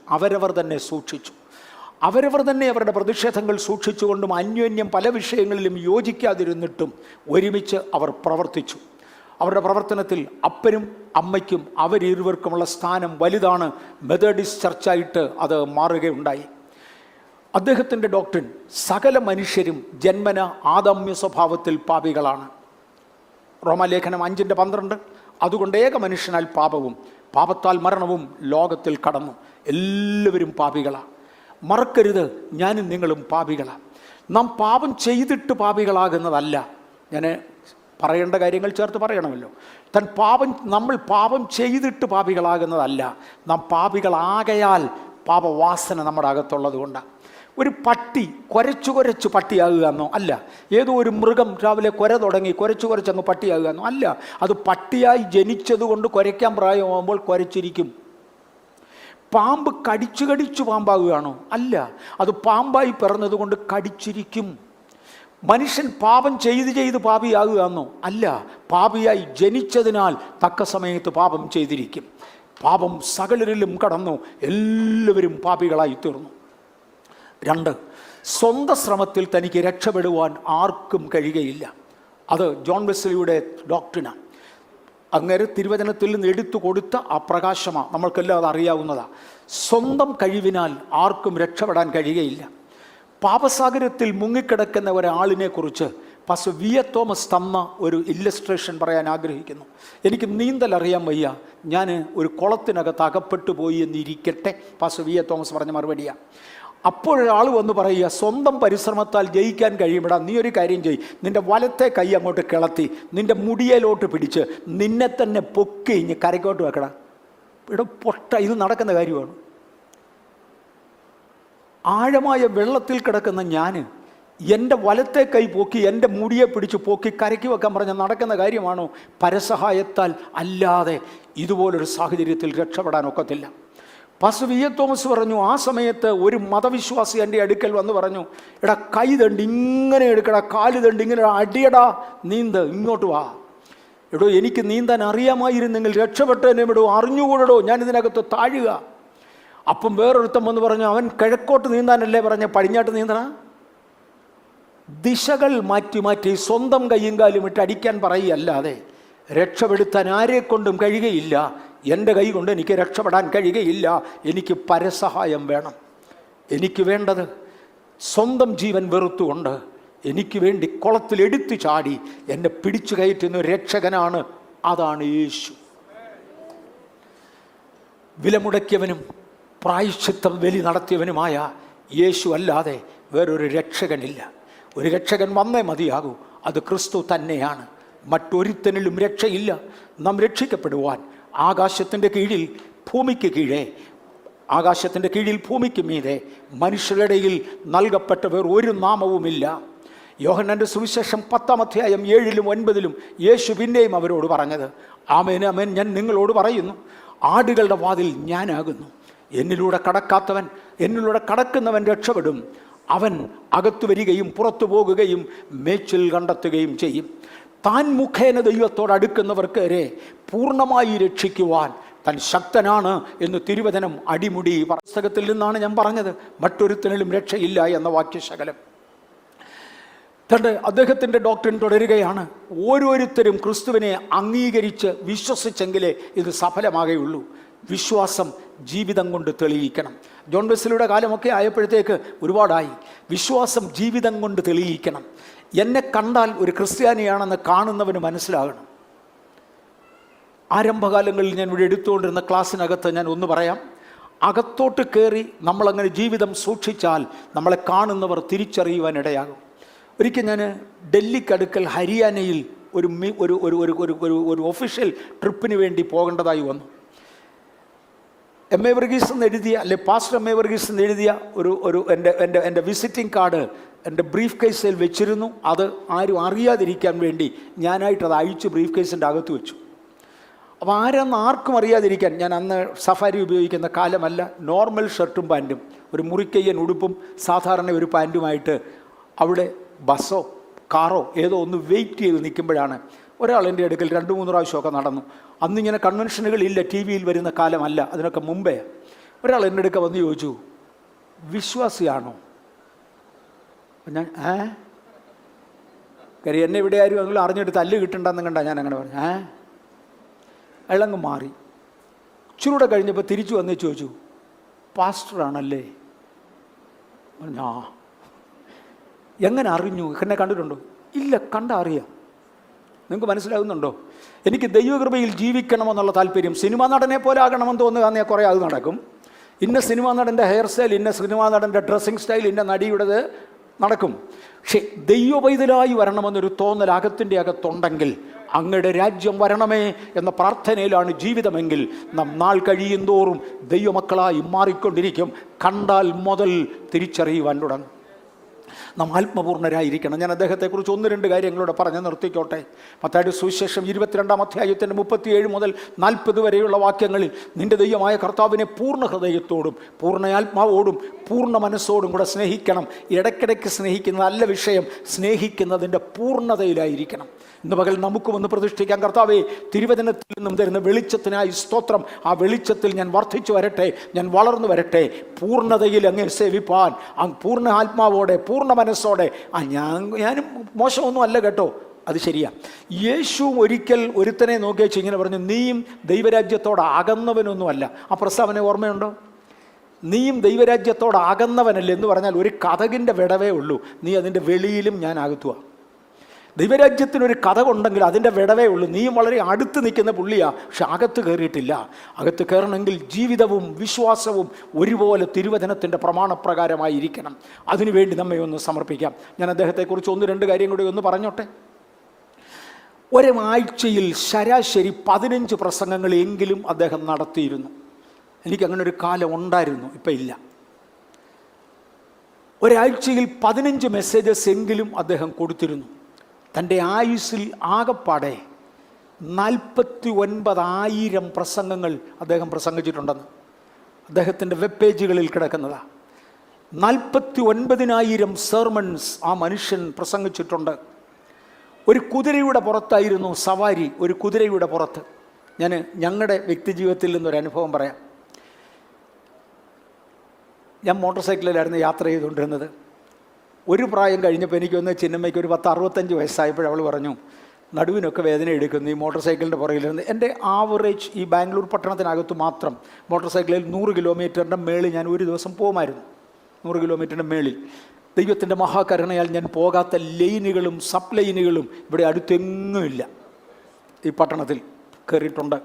അവരവർ തന്നെ അവരുടെ പ്രതിഷേധങ്ങൾ സൂക്ഷിച്ചുകൊണ്ടും അന്യോന്യം പല വിഷയങ്ങളിലും യോജിക്കാതിരുന്നിട്ടും ഒരുമിച്ച് അവർ പ്രവർത്തിച്ചു. അവരുടെ പ്രവർത്തനത്തിൽ അപ്പനും അമ്മയ്ക്കും അവരിരുവർക്കുമുള്ള സ്ഥാനം വലുതാണ്. മെത്തഡിസ്റ്റ് ചർച്ചായിട്ട് അത് മാറുകയുണ്ടായി. അദ്ദേഹത്തിൻ്റെ ഡോക്ട്രിൻ സകല മനുഷ്യരും ജന്മന ആദമ്യ സ്വഭാവത്തിൽ പാപികളാണ്. റോമാലേഖനം 5:12. അതുകൊണ്ട് ഏക മനുഷ്യനാൽ പാപവും പാപത്താൽ മരണവും ലോകത്തിൽ കടന്നു. എല്ലാവരും പാപികളാണ്. മറക്കരുത്, ഞാനും നിങ്ങളും പാപികളാണ്. നാം പാപം ചെയ്തിട്ട് പാപികളാകുന്നതല്ല. ഞാൻ പറയേണ്ട കാര്യങ്ങൾ ചേർത്ത് പറയണമല്ലോ. നമ്മൾ പാപം ചെയ്തിട്ട് പാപികളാകുന്നതല്ല. നാം പാപികളാകയാൽ പാപവാസന നമ്മുടെ അകത്തുള്ളത് കൊണ്ടാണ്. ഒരു പട്ടി കുരച്ചു പട്ടിയാകുക എന്നോ അല്ല. ഏതോ ഒരു മൃഗം രാവിലെ തുടങ്ങി കുരച്ചങ്ങ് പട്ടിയാകുക എന്നോ അല്ല. അത് പട്ടിയായി ജനിച്ചതുകൊണ്ട് കുരയ്ക്കാൻ പ്രായമാകുമ്പോൾ കുരച്ചിരിക്കും. പാമ്പ് കടിച്ചു പാമ്പാകുകയാണോ? അല്ല, അത് പാമ്പായി പിറന്നതുകൊണ്ട് കടിച്ചിരിക്കും. മനുഷ്യൻ പാപം ചെയ്ത് പാപിയാകുക എന്നോ അല്ല. പാപിയായി ജനിച്ചതിനാൽ തക്ക സമയത്ത് പാപം ചെയ്തിരിക്കും. പാപം സകലരിലും കടന്നു. എല്ലാവരും പാപികളായി തീർന്നു. 2, സ്വന്തം ശ്രമത്തിൽ തനിക്ക് രക്ഷപ്പെടുവാൻ ആർക്കും കഴിയുകയില്ല. അത് ജോൺ വെസ്ലിയുടെ ഡോക്ട്രിനാണ്. അങ്ങനെ തിരുവചനത്തിൽ നിന്ന് എടുത്തു കൊടുത്ത ആ പ്രകാശമാണ്. നമ്മൾക്കെല്ലാം അത് അറിയാവുന്നതാണ്. സ്വന്തം കഴിവിനാൽ ആർക്കും രക്ഷപ്പെടാൻ കഴിയുകയില്ല. പാപസാഗരത്തിൽ മുങ്ങിക്കിടക്കുന്ന ഒരാളിനെ കുറിച്ച് പാസ്റ്റർ വി.എ. തോമസ് തന്ന ഒരു ഇല്ലസ്ട്രേഷൻ പറയാൻ ആഗ്രഹിക്കുന്നു. എനിക്ക് നീന്തൽ അറിയാൻ വയ്യ, ഞാൻ ഒരു കുളത്തിനകത്ത് അകപ്പെട്ടു പോയി എന്നിരിക്കട്ടെ. പാസ്റ്റർ വി.എ. തോമസ് പറഞ്ഞ മറുപടിയാണ്. അപ്പോഴൊരാൾ വന്ന് പറയുക, സ്വന്തം പരിശ്രമത്താൽ ജയിക്കാൻ കഴിയുമ്പോഴാ നീ ഒരു കാര്യം ചെയ്യ്, നിൻ്റെ വലത്തെ കൈ അങ്ങോട്ട് കിളത്തി നിൻ്റെ മുടിയലോട്ട് പിടിച്ച് നിന്നെ തന്നെ പൊക്കി ഇഞ്ഞ് കരയ്ക്കോട്ട് വെക്കടാ. പൊട്ട, ഇത് നടക്കുന്ന കാര്യമാണ്. ആഴമായ വെള്ളത്തിൽ കിടക്കുന്ന ഞാൻ എൻ്റെ വലത്തെ കൈ പോക്കി എൻ്റെ മുടിയെ പിടിച്ച് പോക്കി കരയ്ക്ക് വെക്കാൻ പറഞ്ഞ നടക്കുന്ന കാര്യമാണോ? പരസഹായത്താൽ അല്ലാതെ ഇതുപോലൊരു സാഹചര്യത്തിൽ രക്ഷപ്പെടാൻ ഒക്കത്തില്ല. പാസ്റ്റർ വി.എ. തോമസ് പറഞ്ഞു, ആ സമയത്ത് ഒരു മതവിശ്വാസി എൻ്റെ അടുക്കൽ വന്ന് പറഞ്ഞു, എടാ കൈ തണ്ട് ഇങ്ങനെ എടുക്കടാ, കാല് തണ്ട് ഇങ്ങനെ അടിയടാ, നീന്ത്, ഇങ്ങോട്ട് വാ. എടോ എനിക്ക് നീന്താൻ അറിയാമായിരുന്നെങ്കിൽ രക്ഷപ്പെട്ടതിനെ വിടോ, അറിഞ്ഞുകൂടോ ഞാൻ ഇതിനകത്ത് താഴുക. അപ്പം വേറൊരുത്തം വന്ന് പറഞ്ഞു, അവൻ കിഴക്കോട്ട് നീന്താനല്ലേ പറഞ്ഞ, പടിഞ്ഞാട്ട് നീന്തണ. ദിശകൾ മാറ്റി സ്വന്തം കയ്യും കാലും ഇട്ട് അടിക്കാൻ പറയുകയല്ലാതെ രക്ഷപ്പെടുത്താൻ ആരെക്കൊണ്ടും കഴിയുകയില്ല. എൻ്റെ കൈ കൊണ്ട് എനിക്ക് രക്ഷപ്പെടാൻ കഴിയുകയില്ല. എനിക്ക് പരസഹായം വേണം. എനിക്ക് വേണ്ടത് സ്വന്തം ജീവൻ വെറുത്തുകൊണ്ട് എനിക്ക് വേണ്ടി കുളത്തിൽ എടുത്തു ചാടി എന്നെ പിടിച്ചു കയറ്റുന്ന രക്ഷകനാണ്. അതാണ് യേശു. വിലമുടക്കിയവനും പ്രായശ്ചിത്തം ബലി നടത്തിയവനുമായ യേശു അല്ലാതെ വേറൊരു രക്ഷകനില്ല. ഒരു രക്ഷകൻ വന്നേ മതിയാകൂ, അത് ക്രിസ്തു തന്നെയാണ്. മറ്റൊരുത്തനിലും രക്ഷയില്ല. നാം രക്ഷിക്കപ്പെടുവാൻ ആകാശത്തിൻ്റെ കീഴിൽ ഭൂമിക്ക് കീഴേ, ആകാശത്തിൻ്റെ കീഴിൽ ഭൂമിക്ക് മീതെ മനുഷ്യരുടെയിൽ നൽകപ്പെട്ട വേറെ ഒരു നാമവുമില്ല. യോഹന്നാൻ്റെ സുവിശേഷം 10-ാം അധ്യായം 7-ലും 9-ലും യേശു പിന്നെയും അവരോട് പറഞ്ഞത്, ആമേൻ ആമേൻ ഞാൻ നിങ്ങളോട് പറയുന്നു, ആടുകളുടെ വാതിൽ ഞാനാകുന്നു. എന്നിലൂടെ കടക്കുന്നവൻ രക്ഷപ്പെടും. അവൻ അകത്തു വരികയും പുറത്തു പോകുകയും മേച്ചിൽ കണ്ടെത്തുകയും ചെയ്യും. താൻ മുഖേന ദൈവത്തോട് അടുക്കുന്നവർക്ക് പൂർണ്ണമായി രക്ഷിക്കുവാൻ താൻ ശക്തനാണ് എന്ന് തിരുവചനം അടിമുടി പുസ്തകത്തിൽ നിന്നാണ് ഞാൻ പറഞ്ഞത്. മറ്റൊരുത്തനിലും രക്ഷയില്ല എന്ന വാക്യശകലം. അദ്ദേഹത്തിൻ്റെ ഡോക്ടറിൻ തുടരുകയാണ്, ഓരോരുത്തരും ക്രിസ്തുവിനെ അംഗീകരിച്ച് വിശ്വസിച്ചെങ്കിലേ ഇത് സഫലമാകുകയുള്ളൂ. വിശ്വാസം ജീവിതം കൊണ്ട് തെളിയിക്കണം. ജോൺ വെസ്ലിയുടെ കാലമൊക്കെ ആയപ്പോഴത്തേക്ക് ഒരുപാടായി. വിശ്വാസം ജീവിതം കൊണ്ട് തെളിയിക്കണം. എന്നെ കണ്ടാൽ ഒരു ക്രിസ്ത്യാനിയാണെന്ന് കാണുന്നവന് മനസ്സിലാകണം. ആരംഭകാലങ്ങളിൽ ഞാൻ ഇവിടെ എടുത്തുകൊണ്ടിരുന്ന ക്ലാസ്സിനകത്ത് ഞാൻ ഒന്ന് പറയാം. അകത്തോട്ട് കയറി നമ്മളങ്ങനെ ജീവിതം സൂക്ഷിച്ചാൽ നമ്മളെ കാണുന്നവർ തിരിച്ചറിയുവാനിടയാകും. ഒരിക്കൽ ഞാൻ ഡൽഹിക്കടുക്കൽ ഹരിയാനയിൽ ഒരു ഒഫീഷ്യൽ ട്രിപ്പിന് വേണ്ടി പോകേണ്ടതായി വന്നു. എം.എ. വർഗീസ് എന്ന് എഴുതിയ, അല്ലെ പാസ്റ്റർ എം.എ. വർഗീസ് എന്ന് എഴുതിയ എൻ്റെ വിസിറ്റിംഗ് കാർഡ് എൻ്റെ ബ്രീഫ് കേസിൽ വെച്ചിരുന്നു. അത് ആരും അറിയാതിരിക്കാൻ വേണ്ടി ഞാനായിട്ടത് അഴിച്ച് ബ്രീഫ് കേസിൻ്റെ അകത്ത് വെച്ചു. അപ്പോൾ ആർക്കും അറിയാതിരിക്കാൻ, ഞാൻ അന്ന് സഫാരി ഉപയോഗിക്കുന്ന കാലമല്ല, നോർമൽ ഷർട്ടും പാൻറ്റും ഒരു മുറിക്കയ്യൻ ഉടുപ്പും സാധാരണ ഒരു പാൻറ്റുമായിട്ട് അവിടെ ബസ്സോ കാറോ ഏതോ ഒന്ന് വെയിറ്റ് ചെയ്ത് നിൽക്കുമ്പോഴാണ് ഒരാൾ എൻ്റെ അടുക്കൽ 2-3 പ്രാവശ്യമൊക്കെ നടന്നു. അന്നിങ്ങനെ കൺവെൻഷനുകളില്ല, ടി വിയിൽ വരുന്ന കാലമല്ല, അതിനൊക്കെ മുമ്പേ ഒരാൾ എൻ്റെ അടുക്ക വന്ന് ചോദിച്ചു, വിശ്വാസിയാണോ? ഞാൻ കാര്യം എന്നെ ഇവിടെ ആരും അങ്ങനെ അറിഞ്ഞിട്ട് തല്ല് കിട്ടണ്ടെന്ന് കണ്ടാ ഞാൻ അങ്ങനെ പറഞ്ഞു. അയാളങ്ങ് മാറി. ഇച്ചിരൂടെ കഴിഞ്ഞപ്പോൾ തിരിച്ചു വന്നേ ചോദിച്ചു, പാസ്റ്ററാണല്ലേ? ആ. എങ്ങനെ അറിഞ്ഞു? എന്നെ കണ്ടിട്ടുണ്ടോ? ഇല്ല, അറിയാം. നിങ്ങൾക്ക് മനസ്സിലാകുന്നുണ്ടോ? എനിക്ക് ദൈവകൃപയിൽ ജീവിക്കണമെന്നുള്ള താല്പര്യം. സിനിമാ നടനെ പോലെ ആകണമെന്ന് തോന്നുക, കുറേ അത് നടക്കും. ഇന്ന സിനിമാ നടൻ്റെ ഹെയർ സ്റ്റൈൽ, ഇന്ന സിനിമാ നടൻ്റെ ഡ്രസ്സിങ് സ്റ്റൈൽ, ഇന്ന നടിയുടേത് നടക്കും. പക്ഷേ ദൈവപൈതലായി വരണമെന്നൊരു തോന്നൽ അകത്തിൻ്റെ അകത്തുണ്ടെങ്കിൽ, അങ്ങയുടെ രാജ്യം വരണമേ എന്ന പ്രാർത്ഥനയിലാണ് ജീവിതമെങ്കിൽ, നാം നാൾ കഴിയും തോറും ദൈവമക്കളായി മാറിക്കൊണ്ടിരിക്കും. കണ്ടാൽ മുതൽ തിരിച്ചറിയുവാൻ തുടങ്ങും. നാം ആത്മപൂർണ്ണരായിരിക്കണം. ഞാൻ അദ്ദേഹത്തെക്കുറിച്ച് 1-2 കാര്യങ്ങളോട് പറഞ്ഞ് നിർത്തിക്കോട്ടെ. മത്തായിയുടെ സുവിശേഷം 22-ാം അധ്യായത്തിൻ്റെ 37 മുതൽ 40 വരെയുള്ള വാക്യങ്ങളിൽ, നിന്റെ ദൈവമായ കർത്താവിനെ പൂർണ്ണ ഹൃദയത്തോടും പൂർണ്ണ ആത്മാവോടും പൂർണ്ണ മനസ്സോടും കൂടെ സ്നേഹിക്കണം. ഇടയ്ക്കിടയ്ക്ക് സ്നേഹിക്കുന്നതല്ല വിഷയം, സ്നേഹിക്കുന്നതിൻ്റെ പൂർണ്ണതയിലായിരിക്കണം. ഇന്ന് പകൽ നമുക്കുമൊന്ന് പ്രതിഷ്ഠിക്കാം. കർത്താവേ, തിരുവചനത്തിൽ നിന്നും തരുന്ന വെളിച്ചത്തിനായി സ്തോത്രം. ആ വെളിച്ചത്തിൽ ഞാൻ വർദ്ധിച്ചു വരട്ടെ, ഞാൻ വളർന്നു വരട്ടെ. പൂർണ്ണതയിൽ അങ്ങേ സേവിപ്പാൻ പൂർണ്ണ ആത്മാവോടെ പൂർണ്ണ മനസ്സോടെ. ഞാനും മോശമൊന്നും അല്ല കേട്ടോ, അത് ശരിയാ. യേശുവും ഒരിക്കൽ ഒരുത്തനെ നോക്കിയേച്ച് ഇങ്ങനെ പറഞ്ഞു, നീയും ദൈവരാജ്യത്തോട് അകന്നവനൊന്നുമല്ല. ആ പ്രസ്താവന ഓർമ്മയുണ്ടോ? നീയും ദൈവരാജ്യത്തോട് അകന്നവനല്ല എന്ന് പറഞ്ഞാൽ ഒരു കതകിൻ്റെ വിടവേ ഉള്ളൂ. നീ അതിൻ്റെ വെളിയിലും ഞാൻ അകത്തുക. ദൈവരാജ്യത്തിനൊരു കഥകുണ്ടെങ്കിൽ അതിൻ്റെ വിടവേ ഉള്ളൂ. നീയും വളരെ അടുത്ത് നിൽക്കുന്ന പുള്ളിയാ, പക്ഷെ അകത്ത് കയറിയിട്ടില്ല. അകത്ത് കയറണമെങ്കിൽ ജീവിതവും വിശ്വാസവും ഒരുപോലെ തിരുവചനത്തിൻ്റെ പ്രമാണപ്രകാരമായിരിക്കണം. അതിനുവേണ്ടി നമ്മെ ഒന്ന് സമർപ്പിക്കാം. ഞാൻ അദ്ദേഹത്തെക്കുറിച്ച് 1-2 കാര്യം കൂടി ഒന്ന് പറഞ്ഞോട്ടെ. ഒരാഴ്ചയിൽ ശരാശരി 15 പ്രസംഗങ്ങളെങ്കിലും അദ്ദേഹം നടത്തിയിരുന്നു. എനിക്കങ്ങനെ ഒരു കാലം ഉണ്ടായിരുന്നു, ഇപ്പം ഇല്ല. ഒരാഴ്ചയിൽ 15 മെസ്സേജസ് എങ്കിലും അദ്ദേഹം കൊടുത്തിരുന്നു. തൻ്റെ ആയുസ്സിൽ ആകപ്പാടെ 49,000 പ്രസംഗങ്ങൾ അദ്ദേഹം പ്രസംഗിച്ചിട്ടുണ്ടെന്ന് അദ്ദേഹത്തിൻ്റെ വെബ് പേജുകളിൽ കിടക്കുന്നതാണ്. 49,000 സെർമൺസ് ആ മനുഷ്യൻ പ്രസംഗിച്ചിട്ടുണ്ട്. ഒരു കുതിരയുടെ പുറത്തായിരുന്നു സവാരി, ഒരു കുതിരയുടെ പുറത്ത്. ഞങ്ങളുടെ വ്യക്തിജീവിതത്തിൽ നിന്നൊരു അനുഭവം പറയാം. ഞാൻ മോട്ടോർ സൈക്കിളിലായിരുന്നു യാത്ര ചെയ്തുകൊണ്ടിരുന്നത്. ഒരു പ്രായം കഴിഞ്ഞപ്പോൾ എനിക്കൊന്ന് ചിന്നമ്മയ്ക്ക് ഒരു 10-65 വയസ്സായപ്പോൾ അവൾ പറഞ്ഞു, നടുവിനൊക്കെ വേദന എടുക്കുന്നു ഈ മോട്ടോർ സൈക്കിളിൻ്റെ പുറകിലിരുന്ന്. എൻ്റെ ആവറേജ് ഈ ബാംഗ്ലൂർ പട്ടണത്തിനകത്ത് മാത്രം മോട്ടോർ സൈക്കിളിൽ 100 കിലോമീറ്ററിൻ്റെ മേളിൽ ഞാൻ ഒരു ദിവസം പോകുമായിരുന്നു. 100 കിലോമീറ്ററിൻ്റെ മേളിൽ. ദൈവത്തിൻ്റെ മഹാകരുണയാൽ ഞാൻ പോകാത്ത ലൈനുകളും സബ് ലൈനുകളും ഇവിടെ അടുത്തെങ്ങുമില്ല. ഈ പട്ടണത്തിൽ കയറിയിട്ടുണ്ട്.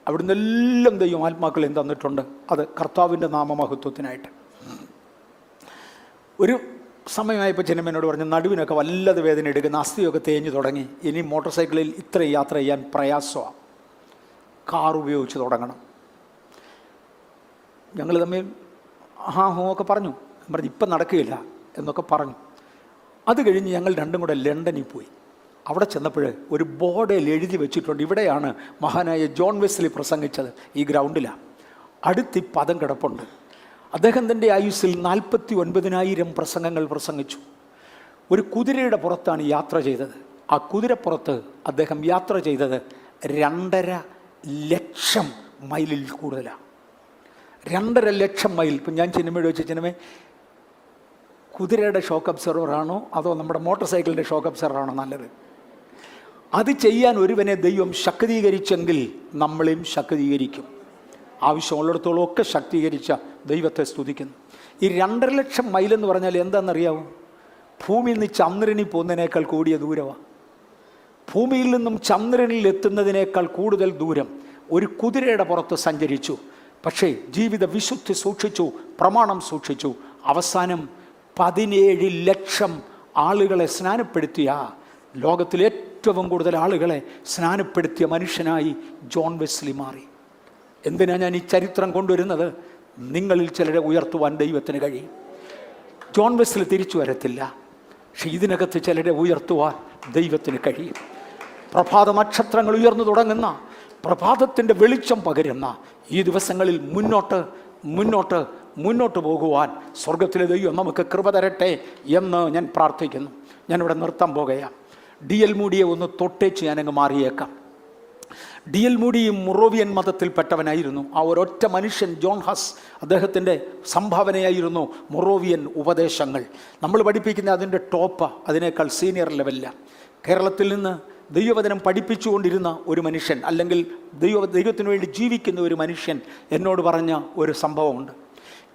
അവിടുന്ന് എല്ലാം ദൈവം ആത്മാക്കളെയും തന്നിട്ടുണ്ട്. അത് കർത്താവിൻ്റെ നാമമഹത്വത്തിനായിട്ട്. ഒരു സമയമായപ്പോൾ ചിന്നമ്മനോട് പറഞ്ഞു, നടുവിനൊക്കെ വല്ലത് വേദന എടുക്കുന്ന, അസ്ഥിയൊക്കെ തേഞ്ഞു തുടങ്ങി. ഇനി മോട്ടോർ സൈക്കിളിൽ ഇത്ര യാത്ര ചെയ്യാൻ പ്രയാസമാണ്, കാർ ഉപയോഗിച്ച് തുടങ്ങണം. ഞങ്ങൾ തമ്മിൽ ഒക്കെ പറഞ്ഞു. ഇപ്പം നടക്കുകയില്ല എന്നൊക്കെ പറഞ്ഞു. അത് കഴിഞ്ഞ് ഞങ്ങൾ രണ്ടും കൂടെ ലണ്ടനിൽ പോയി. അവിടെ ചെന്നപ്പോൾ ഒരു ബോർഡിൽ എഴുതി വെച്ചിട്ടുണ്ട്, ഇവിടെയാണ് മഹാനായ ജോൺ വെസ്ലി പ്രസംഗിച്ചത്, ഈ ഗ്രൗണ്ടിലാണ്. അടുത്ത് ഈ പദം കിടപ്പുണ്ട്. അദ്ദേഹം തൻ്റെ ആയുസ്സിൽ 49,000 പ്രസംഗങ്ങൾ പ്രസംഗിച്ചു. ഒരു കുതിരയുടെ പുറത്താണ് യാത്ര ചെയ്തത്. ആ കുതിരപ്പുറത്ത് അദ്ദേഹം യാത്ര ചെയ്തത് 2.5 ലക്ഷം മൈലിൽ കൂടുതലാണ്. 2.5 ലക്ഷം മൈൽ. ഇപ്പം ഞാൻ ചിന്നമേട് വെച്ച് ചിന്നമേ കുതിരയുടെ ഷോക്ക് അബ്സർവറാണോ അതോ നമ്മുടെ മോട്ടോർ സൈക്കിളിൻ്റെ ഷോക്ക് അബ്സർവറാണോ നല്ലത്? അത് ചെയ്യാൻ ഒരുവനെ ദൈവം ശക്തീകരിച്ചെങ്കിൽ നമ്മളെയും ശക്തീകരിക്കും. ആവശ്യമുള്ളിടത്തോളം ഒക്കെ ശക്തീകരിച്ച ദൈവത്തെ സ്തുതിക്കുന്നു. ഈ 2.5 ലക്ഷം മൈലെന്ന് പറഞ്ഞാൽ എന്താണെന്നറിയാമോ? ഭൂമിയിൽ നിന്ന് ചന്ദ്രനിൽ പോകുന്നതിനേക്കാൾ കൂടിയ ദൂരമാണ്. ഭൂമിയിൽ നിന്നും ചന്ദ്രനിൽ എത്തുന്നതിനേക്കാൾ കൂടുതൽ ദൂരം ഒരു കുതിരയുടെ പുറത്ത് സഞ്ചരിച്ചു. പക്ഷേ ജീവിത വിശുദ്ധി സൂക്ഷിച്ചു, പ്രമാണം സൂക്ഷിച്ചു. അവസാനം 17 ലക്ഷം ആളുകളെ സ്നാനപ്പെടുത്തിയ, ലോകത്തിലെ ഏറ്റവും കൂടുതൽ ആളുകളെ സ്നാനപ്പെടുത്തിയ മനുഷ്യനായി ജോൺ വെസ്ലി മാറി. എന്തിനാ ഞാൻ ഈ ചരിത്രം കൊണ്ടുവരുന്നത്? നിങ്ങളിൽ ചിലരെ ഉയർത്തുവാൻ ദൈവത്തിന് കഴിയും. ജോൺ വെസ്ലി തിരിച്ചു വരത്തില്ല, പക്ഷെ ഇതിനകത്ത് ചിലരെ ഉയർത്തുവാൻ ദൈവത്തിന് കഴിയും. പ്രഭാത നക്ഷത്രങ്ങൾ ഉയർന്നു തുടങ്ങുന്ന, പ്രഭാതത്തിൻ്റെ വെളിച്ചം പകരുന്ന ഈ ദിവസങ്ങളിൽ മുന്നോട്ട് പോകുവാൻ സ്വർഗത്തിലെ ദൈവം നമുക്ക് കൃപ തരട്ടെ എന്ന് ഞാൻ പ്രാർത്ഥിക്കുന്നു. ഞാനിവിടെ നിർത്താൻ പോകുകയാണ്. D.L. മൂഡിയെ ഒന്ന് തൊട്ടേച്ച് ഞാനങ്ങ് മാറിയേക്കാം. D.L. മൂഡി മൊറോവിയൻ മതത്തിൽപ്പെട്ടവനായിരുന്നു. ആ ഒരൊറ്റ മനുഷ്യൻ ജോൺ ഹസ്, അദ്ദേഹത്തിൻ്റെ സംഭാവനയായിരുന്നു മൊറോവിയൻ ഉപദേശങ്ങൾ. നമ്മൾ പഠിപ്പിക്കുന്ന അതിൻ്റെ ടോപ്പ്, അതിനേക്കാൾ സീനിയർ ലെവലില്ല. കേരളത്തിൽ നിന്ന് ദൈവവചനം പഠിപ്പിച്ചുകൊണ്ടിരുന്ന ഒരു മനുഷ്യൻ, അല്ലെങ്കിൽ ദൈവത്തിന് വേണ്ടി ജീവിക്കുന്ന ഒരു മനുഷ്യൻ എന്നോട് പറഞ്ഞ ഒരു സംഭവമുണ്ട്.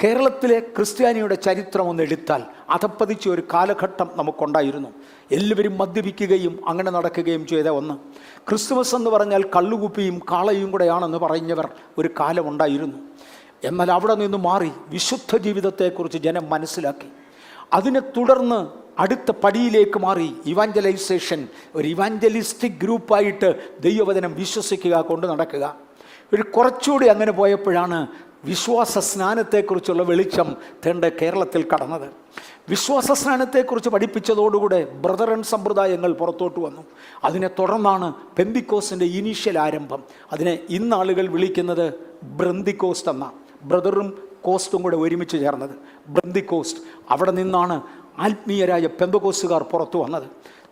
കേരളത്തിലെ ക്രിസ്ത്യാനിയുടെ ചരിത്രം ഒന്ന് എടുത്താൽ അധപ്പതിച്ച ഒരു കാലഘട്ടം നമുക്കുണ്ടായിരുന്നു. എല്ലാവരും മദ്യപിക്കുകയും അങ്ങനെ നടക്കുകയും ചെയ്ത ഒന്ന്. ക്രിസ്തുമസ് എന്ന് പറഞ്ഞാൽ കള്ളുകുപ്പിയും കാളയും കൂടെയാണെന്ന് പറഞ്ഞവർ ഒരു കാലമുണ്ടായിരുന്നു. എന്നാൽ അവിടെ നിന്ന് മാറി വിശുദ്ധ ജീവിതത്തെക്കുറിച്ച് ജനം മനസ്സിലാക്കി. അതിനെ തുടർന്ന് അടുത്ത പടിയിലേക്ക് മാറി ഇവാഞ്ചലൈസേഷൻ. ഒരു ഇവാഞ്ചലിസ്റ്റിക് ഗ്രൂപ്പായിട്ട് ദൈവവചനം വിശ്വസിക്കുക, കൊണ്ട് നടക്കുക. ഒരു കുറച്ചുകൂടി അങ്ങനെ പോയപ്പോഴാണ് വിശ്വാസ സ്നാനത്തെക്കുറിച്ചുള്ള വെളിച്ചം കേരളത്തിൽ കടന്നത്. വിശ്വാസ സ്നാനത്തെക്കുറിച്ച് പഠിപ്പിച്ചതോടുകൂടെ ബ്രദറൻ സമ്പ്രദായങ്ങൾ പുറത്തോട്ട് വന്നു. അതിനെ തുടർന്നാണ് പെന്തിക്കോസ്റ്റിൻ്റെ ഇനീഷ്യൽ ആരംഭം. അതിനെ ഇന്നാളുകൾ വിളിക്കുന്നത് ബ്രന്തിക്കോസ്റ്റ് എന്ന, ബ്രദറും കോസ്റ്റും കൂടെ ഒരുമിച്ച് ചേർന്നത് ബ്രന്തിക്കോസ്റ്റ്. അവിടെ നിന്നാണ് ആത്മീയരായ പെന്തക്കോസ്റ്റുകാർ പുറത്തു വന്നത്.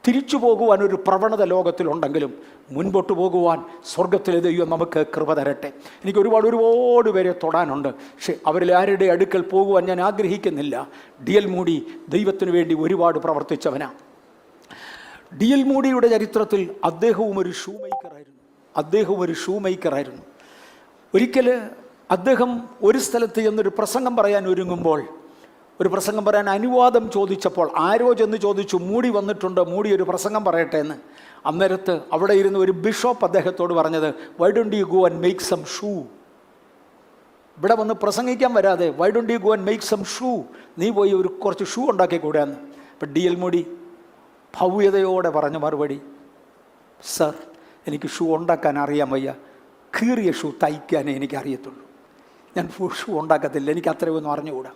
തിരിച്ചു പോകുവാൻ ഒരു പ്രവണത ലോകത്തിലുണ്ടെങ്കിലും മുൻപോട്ട് പോകുവാൻ സ്വർഗത്തിലെ ദൈവം നമുക്ക് കൃപ തരട്ടെ. എനിക്ക് ഒരുപാട് പേരെ തൊടാനുണ്ട്, പക്ഷേ അവരിൽ ആരുടെ അടുക്കൽ പോകുവാൻ ഞാൻ ആഗ്രഹിക്കുന്നില്ല. D.L. മൂഡി ദൈവത്തിന് വേണ്ടി ഒരുപാട് പ്രവർത്തിച്ചവനാണ്. D.L. മൂഡിയുടെ ചരിത്രത്തിൽ അദ്ദേഹവും ഒരു ഷൂ മേക്കറായിരുന്നു. ഒരിക്കൽ അദ്ദേഹം ഒരു സ്ഥലത്ത് ചെന്നൊരു പ്രസംഗം പറയാൻ ഒരുങ്ങുമ്പോൾ, ഒരു പ്രസംഗം പറയാൻ അനുവാദം ചോദിച്ചപ്പോൾ ആരോ ചെന്ന് ചോദിച്ചു, മൂടി വന്നിട്ടുണ്ട്, മൂടി ഒരു പ്രസംഗം പറയട്ടെ എന്ന്. അന്നേരത്ത് അവിടെ ഇരുന്ന് ഒരു ബിഷപ്പ് അദ്ദേഹത്തോട് പറഞ്ഞത്, why don't you go and make some shoe? ഇവിടെ വന്ന് പ്രസംഗിക്കാൻ വരാതെ why don't you go and make some shoe? നീ പോയി കുറച്ച് ഷൂ ഉണ്ടാക്കിക്കൂടെയെന്ന്. അപ്പം D.L. മൂഡി ഭവ്യതയോടെ പറഞ്ഞ മറുപടി, സർ, എനിക്ക് ഷൂ ഉണ്ടാക്കാൻ അറിയാൻ വയ്യ, കീറിയ ഷൂ തയ്ക്കാനേ എനിക്കറിയത്തുള്ളൂ, ഞാൻ ഷൂ ഉണ്ടാക്കത്തില്ല, എനിക്ക് അത്രയൊന്നും അറിഞ്ഞുകൂടാ.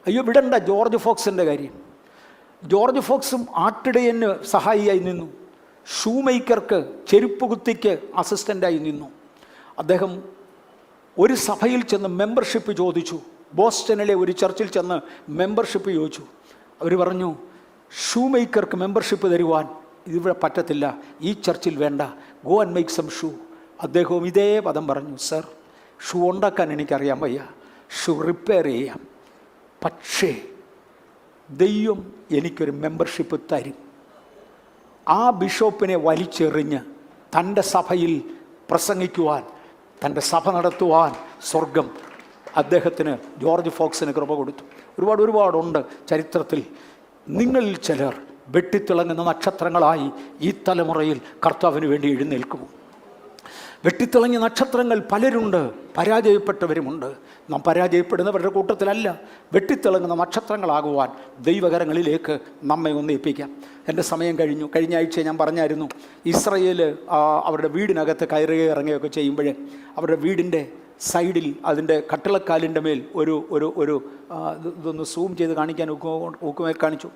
അയ്യോ വിടണ്ട ജോർജ് ഫോക്സിൻ്റെ കാര്യം. ജോർജ് ഫോക്സും ആട്ടിടയന് സഹായിയായി നിന്നു, ഷൂ മേക്കർക്ക്, ചെരുപ്പ് കുത്തിക്ക് അസിസ്റ്റൻ്റായി നിന്നു. അദ്ദേഹം ഒരു സഭയിൽ ചെന്ന് മെമ്പർഷിപ്പ് ചോദിച്ചു. ബോസ്റ്റണിലെ ഒരു ചർച്ചിൽ ചെന്ന് മെമ്പർഷിപ്പ് ചോദിച്ചു. അവർ പറഞ്ഞു, ഷൂ മേക്കർക്ക് മെമ്പർഷിപ്പ് തരുവാൻ ഇതിവിടെ പറ്റത്തില്ല, ഈ ചർച്ചിൽ വേണ്ട, go and make some shoe. അദ്ദേഹവും ഇതേ പദം പറഞ്ഞു, സർ, ഷൂ ഉണ്ടാക്കാൻ എനിക്കറിയാൻ വയ്യ, ഷൂ റിപ്പയർ ചെയ്യാം, പക്ഷേ ദൈവം എനിക്കൊരു മെമ്പർഷിപ്പ് തരും. ആ ബിഷപ്പിനെ വലിച്ചെറിഞ്ഞ് തൻ്റെ സഭയിൽ പ്രസംഗിക്കുവാൻ, തൻ്റെ സഭ നടത്തുവാൻ സ്വർഗം അദ്ദേഹത്തിന്, ജോർജ് ഫോക്സിന് കൃപ കൊടുത്തു. ഒരുപാടുണ്ട് ചരിത്രത്തിൽ. നിങ്ങളിൽ ചിലർ വെട്ടിത്തിളങ്ങുന്ന നക്ഷത്രങ്ങളായി ഈ തലമുറയിൽ കർത്താവിന് വേണ്ടി എഴുന്നേൽക്കുമോ? വെട്ടിത്തിളങ്ങിയ നക്ഷത്രങ്ങൾ പലരുണ്ട്, പരാജയപ്പെട്ടവരുമുണ്ട്. നാം പരാജയപ്പെടുന്നവരുടെ കൂട്ടത്തിലല്ല, വെട്ടിത്തിളങ്ങുന്ന നക്ഷത്രങ്ങളാകുവാൻ ദൈവകരങ്ങളിലേക്ക് നമ്മെ ഒന്ന് ഏൽപ്പിക്കാം. എൻ്റെ സമയം കഴിഞ്ഞു. കഴിഞ്ഞ ആഴ്ച ഞാൻ പറഞ്ഞായിരുന്നു, ഇസ്രയേൽ അവരുടെ വീടിനകത്ത് കയറുകയോ ഇറങ്ങുകയൊക്കെ ചെയ്യുമ്പോൾ അവരുടെ വീടിൻ്റെ സൈഡിൽ അതിൻ്റെ കട്ടിളക്കാലിൻ്റെ മേൽ ഇതൊന്ന് സൂം ചെയ്ത് കാണിക്കാൻ ഊക്കുമേ കാണിച്ചു.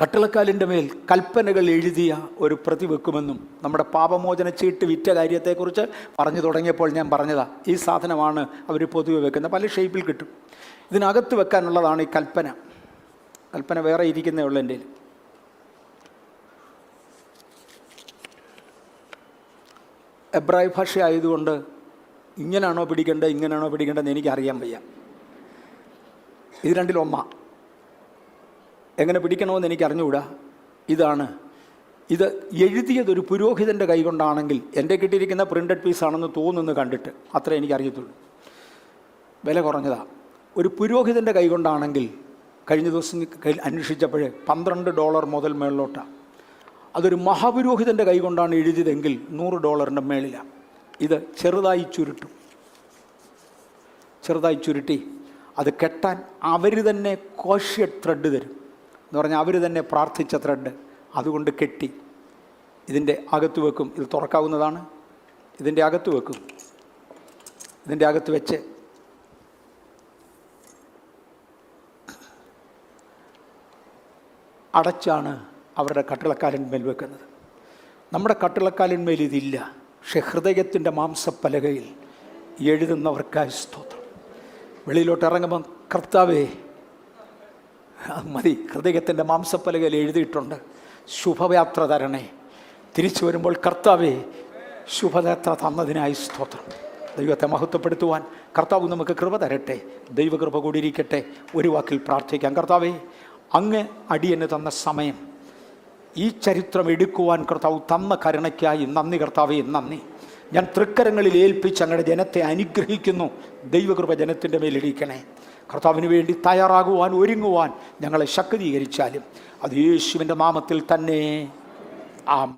കട്ടിളക്കാലിൻ്റെ മേൽ കൽപ്പനകൾ എഴുതിയ ഒരു പ്രതി വെക്കുമെന്നും നമ്മുടെ പാപമോചന ചീട്ട് വിറ്റ കാര്യത്തെക്കുറിച്ച് പറഞ്ഞു തുടങ്ങിയപ്പോൾ ഞാൻ പറഞ്ഞതാണ്. ഈ സാധനമാണ് അവർ പൊതുവെ വെക്കുന്നത്, പല ഷേപ്പിൽ കിട്ടും. ഇതിനകത്ത് വെക്കാനുള്ളതാണ് ഈ കൽപ്പന. കൽപ്പന വേറെ ഇരിക്കുന്നേ ഉള്ളൂ എൻ്റെ. എബ്രായ ഭാഷ ആയതുകൊണ്ട് ഇങ്ങനെയാണോ പിടിക്കേണ്ടത് ഇങ്ങനെയാണോ പിടിക്കേണ്ടതെന്ന് എനിക്കറിയാൻ വയ്യ. ഇത് രണ്ടിലൊന്നാ. എങ്ങനെ പിടിക്കണമെന്ന് എനിക്ക് അറിഞ്ഞുകൂടാ. ഇത് എഴുതിയതൊരു പുരോഹിതൻ്റെ കൈ കൊണ്ടാണെങ്കിൽ, എൻ്റെ കിട്ടിയിരിക്കുന്ന പ്രിൻ്റഡ് പീസാണെന്ന് തോന്നുന്നു കണ്ടിട്ട്, അത്രേ എനിക്കറിയത്തുള്ളൂ. വില കുറഞ്ഞതാണ്. ഒരു പുരോഹിതൻ്റെ കൈ കൊണ്ടാണെങ്കിൽ കഴിഞ്ഞ ദിവസം അന്വേഷിച്ചപ്പോൾ $12 മുതൽ മേളിലോട്ടാണ്. അതൊരു മഹാപുരോഹിതൻ്റെ കൈ കൊണ്ടാണ് എഴുതിയതെങ്കിൽ $100 മേളിലാണ്. ഇത് ചെറുതായി ചുരുട്ടി അത് കെട്ടാൻ അവർ തന്നെ കോഷ്യറ്റ് ത്രെഡ് തരും. എന്ന് പറഞ്ഞാൽ അവർ തന്നെ പ്രാർത്ഥിച്ച ത്രെഡ് അതുകൊണ്ട് കെട്ടി ഇതിൻ്റെ അകത്ത് വെക്കും. ഇത് തുറക്കാവുന്നതാണ്. ഇതിൻ്റെ അകത്ത് വെക്കും. ഇതിൻ്റെ അകത്ത് വെച്ച് അടച്ചാണ് അവരുടെ കട്ടിളക്കാലിന്മേൽ വെക്കുന്നത്. നമ്മുടെ കട്ടിളക്കാലിന്മേൽ ഇതില്ല. പക്ഷെ ഹൃദയത്തിൻ്റെ മാംസപ്പലകയിൽ എഴുതുന്നവർക്കായി സ്തോത്രം. വെളിയിലോട്ട് ഇറങ്ങുമ്പം കർത്താവേ മതി, ഹൃദയത്തിൻ്റെ മാംസപ്പലകയിൽ എഴുതിയിട്ടുണ്ട് ശുഭയാത്ര തരണേ. തിരിച്ചു വരുമ്പോൾ കർത്താവേ ശുഭയാത്ര തന്നതിനായി സ്തോത്രം. ദൈവത്തെ മഹത്വപ്പെടുത്തുവാൻ കർത്താവ് നമുക്ക് കൃപ തരട്ടെ. ദൈവകൃപ കൂടിയിരിക്കട്ടെ. ഒരു വാക്കിൽ പ്രാർത്ഥിക്കാം. കർത്താവേ, അങ്ങ് അടിയന് തന്ന സമയം, ഈ ചരിത്രം എടുക്കുവാൻ കർത്താവ് തന്ന കരുണയ്ക്കായി നന്ദി. കർത്താവേ നന്ദി. ഞാൻ തൃക്കരങ്ങളിൽ ഏൽപ്പിച്ച് അങ്ങയുടെ ജനത്തെ അനുഗ്രഹിക്കുന്നു. ദൈവകൃപ ജനത്തിൻ്റെ മേലിരിക്കണേ. കർത്താവിന് വേണ്ടി തയ്യാറാകുവാൻ ഒരുങ്ങുവാൻ ഞങ്ങളെ ശക്തീകരിച്ചാലും അത് യേശുവിൻ്റെ നാമത്തിൽ തന്നെ. ആമേൻ.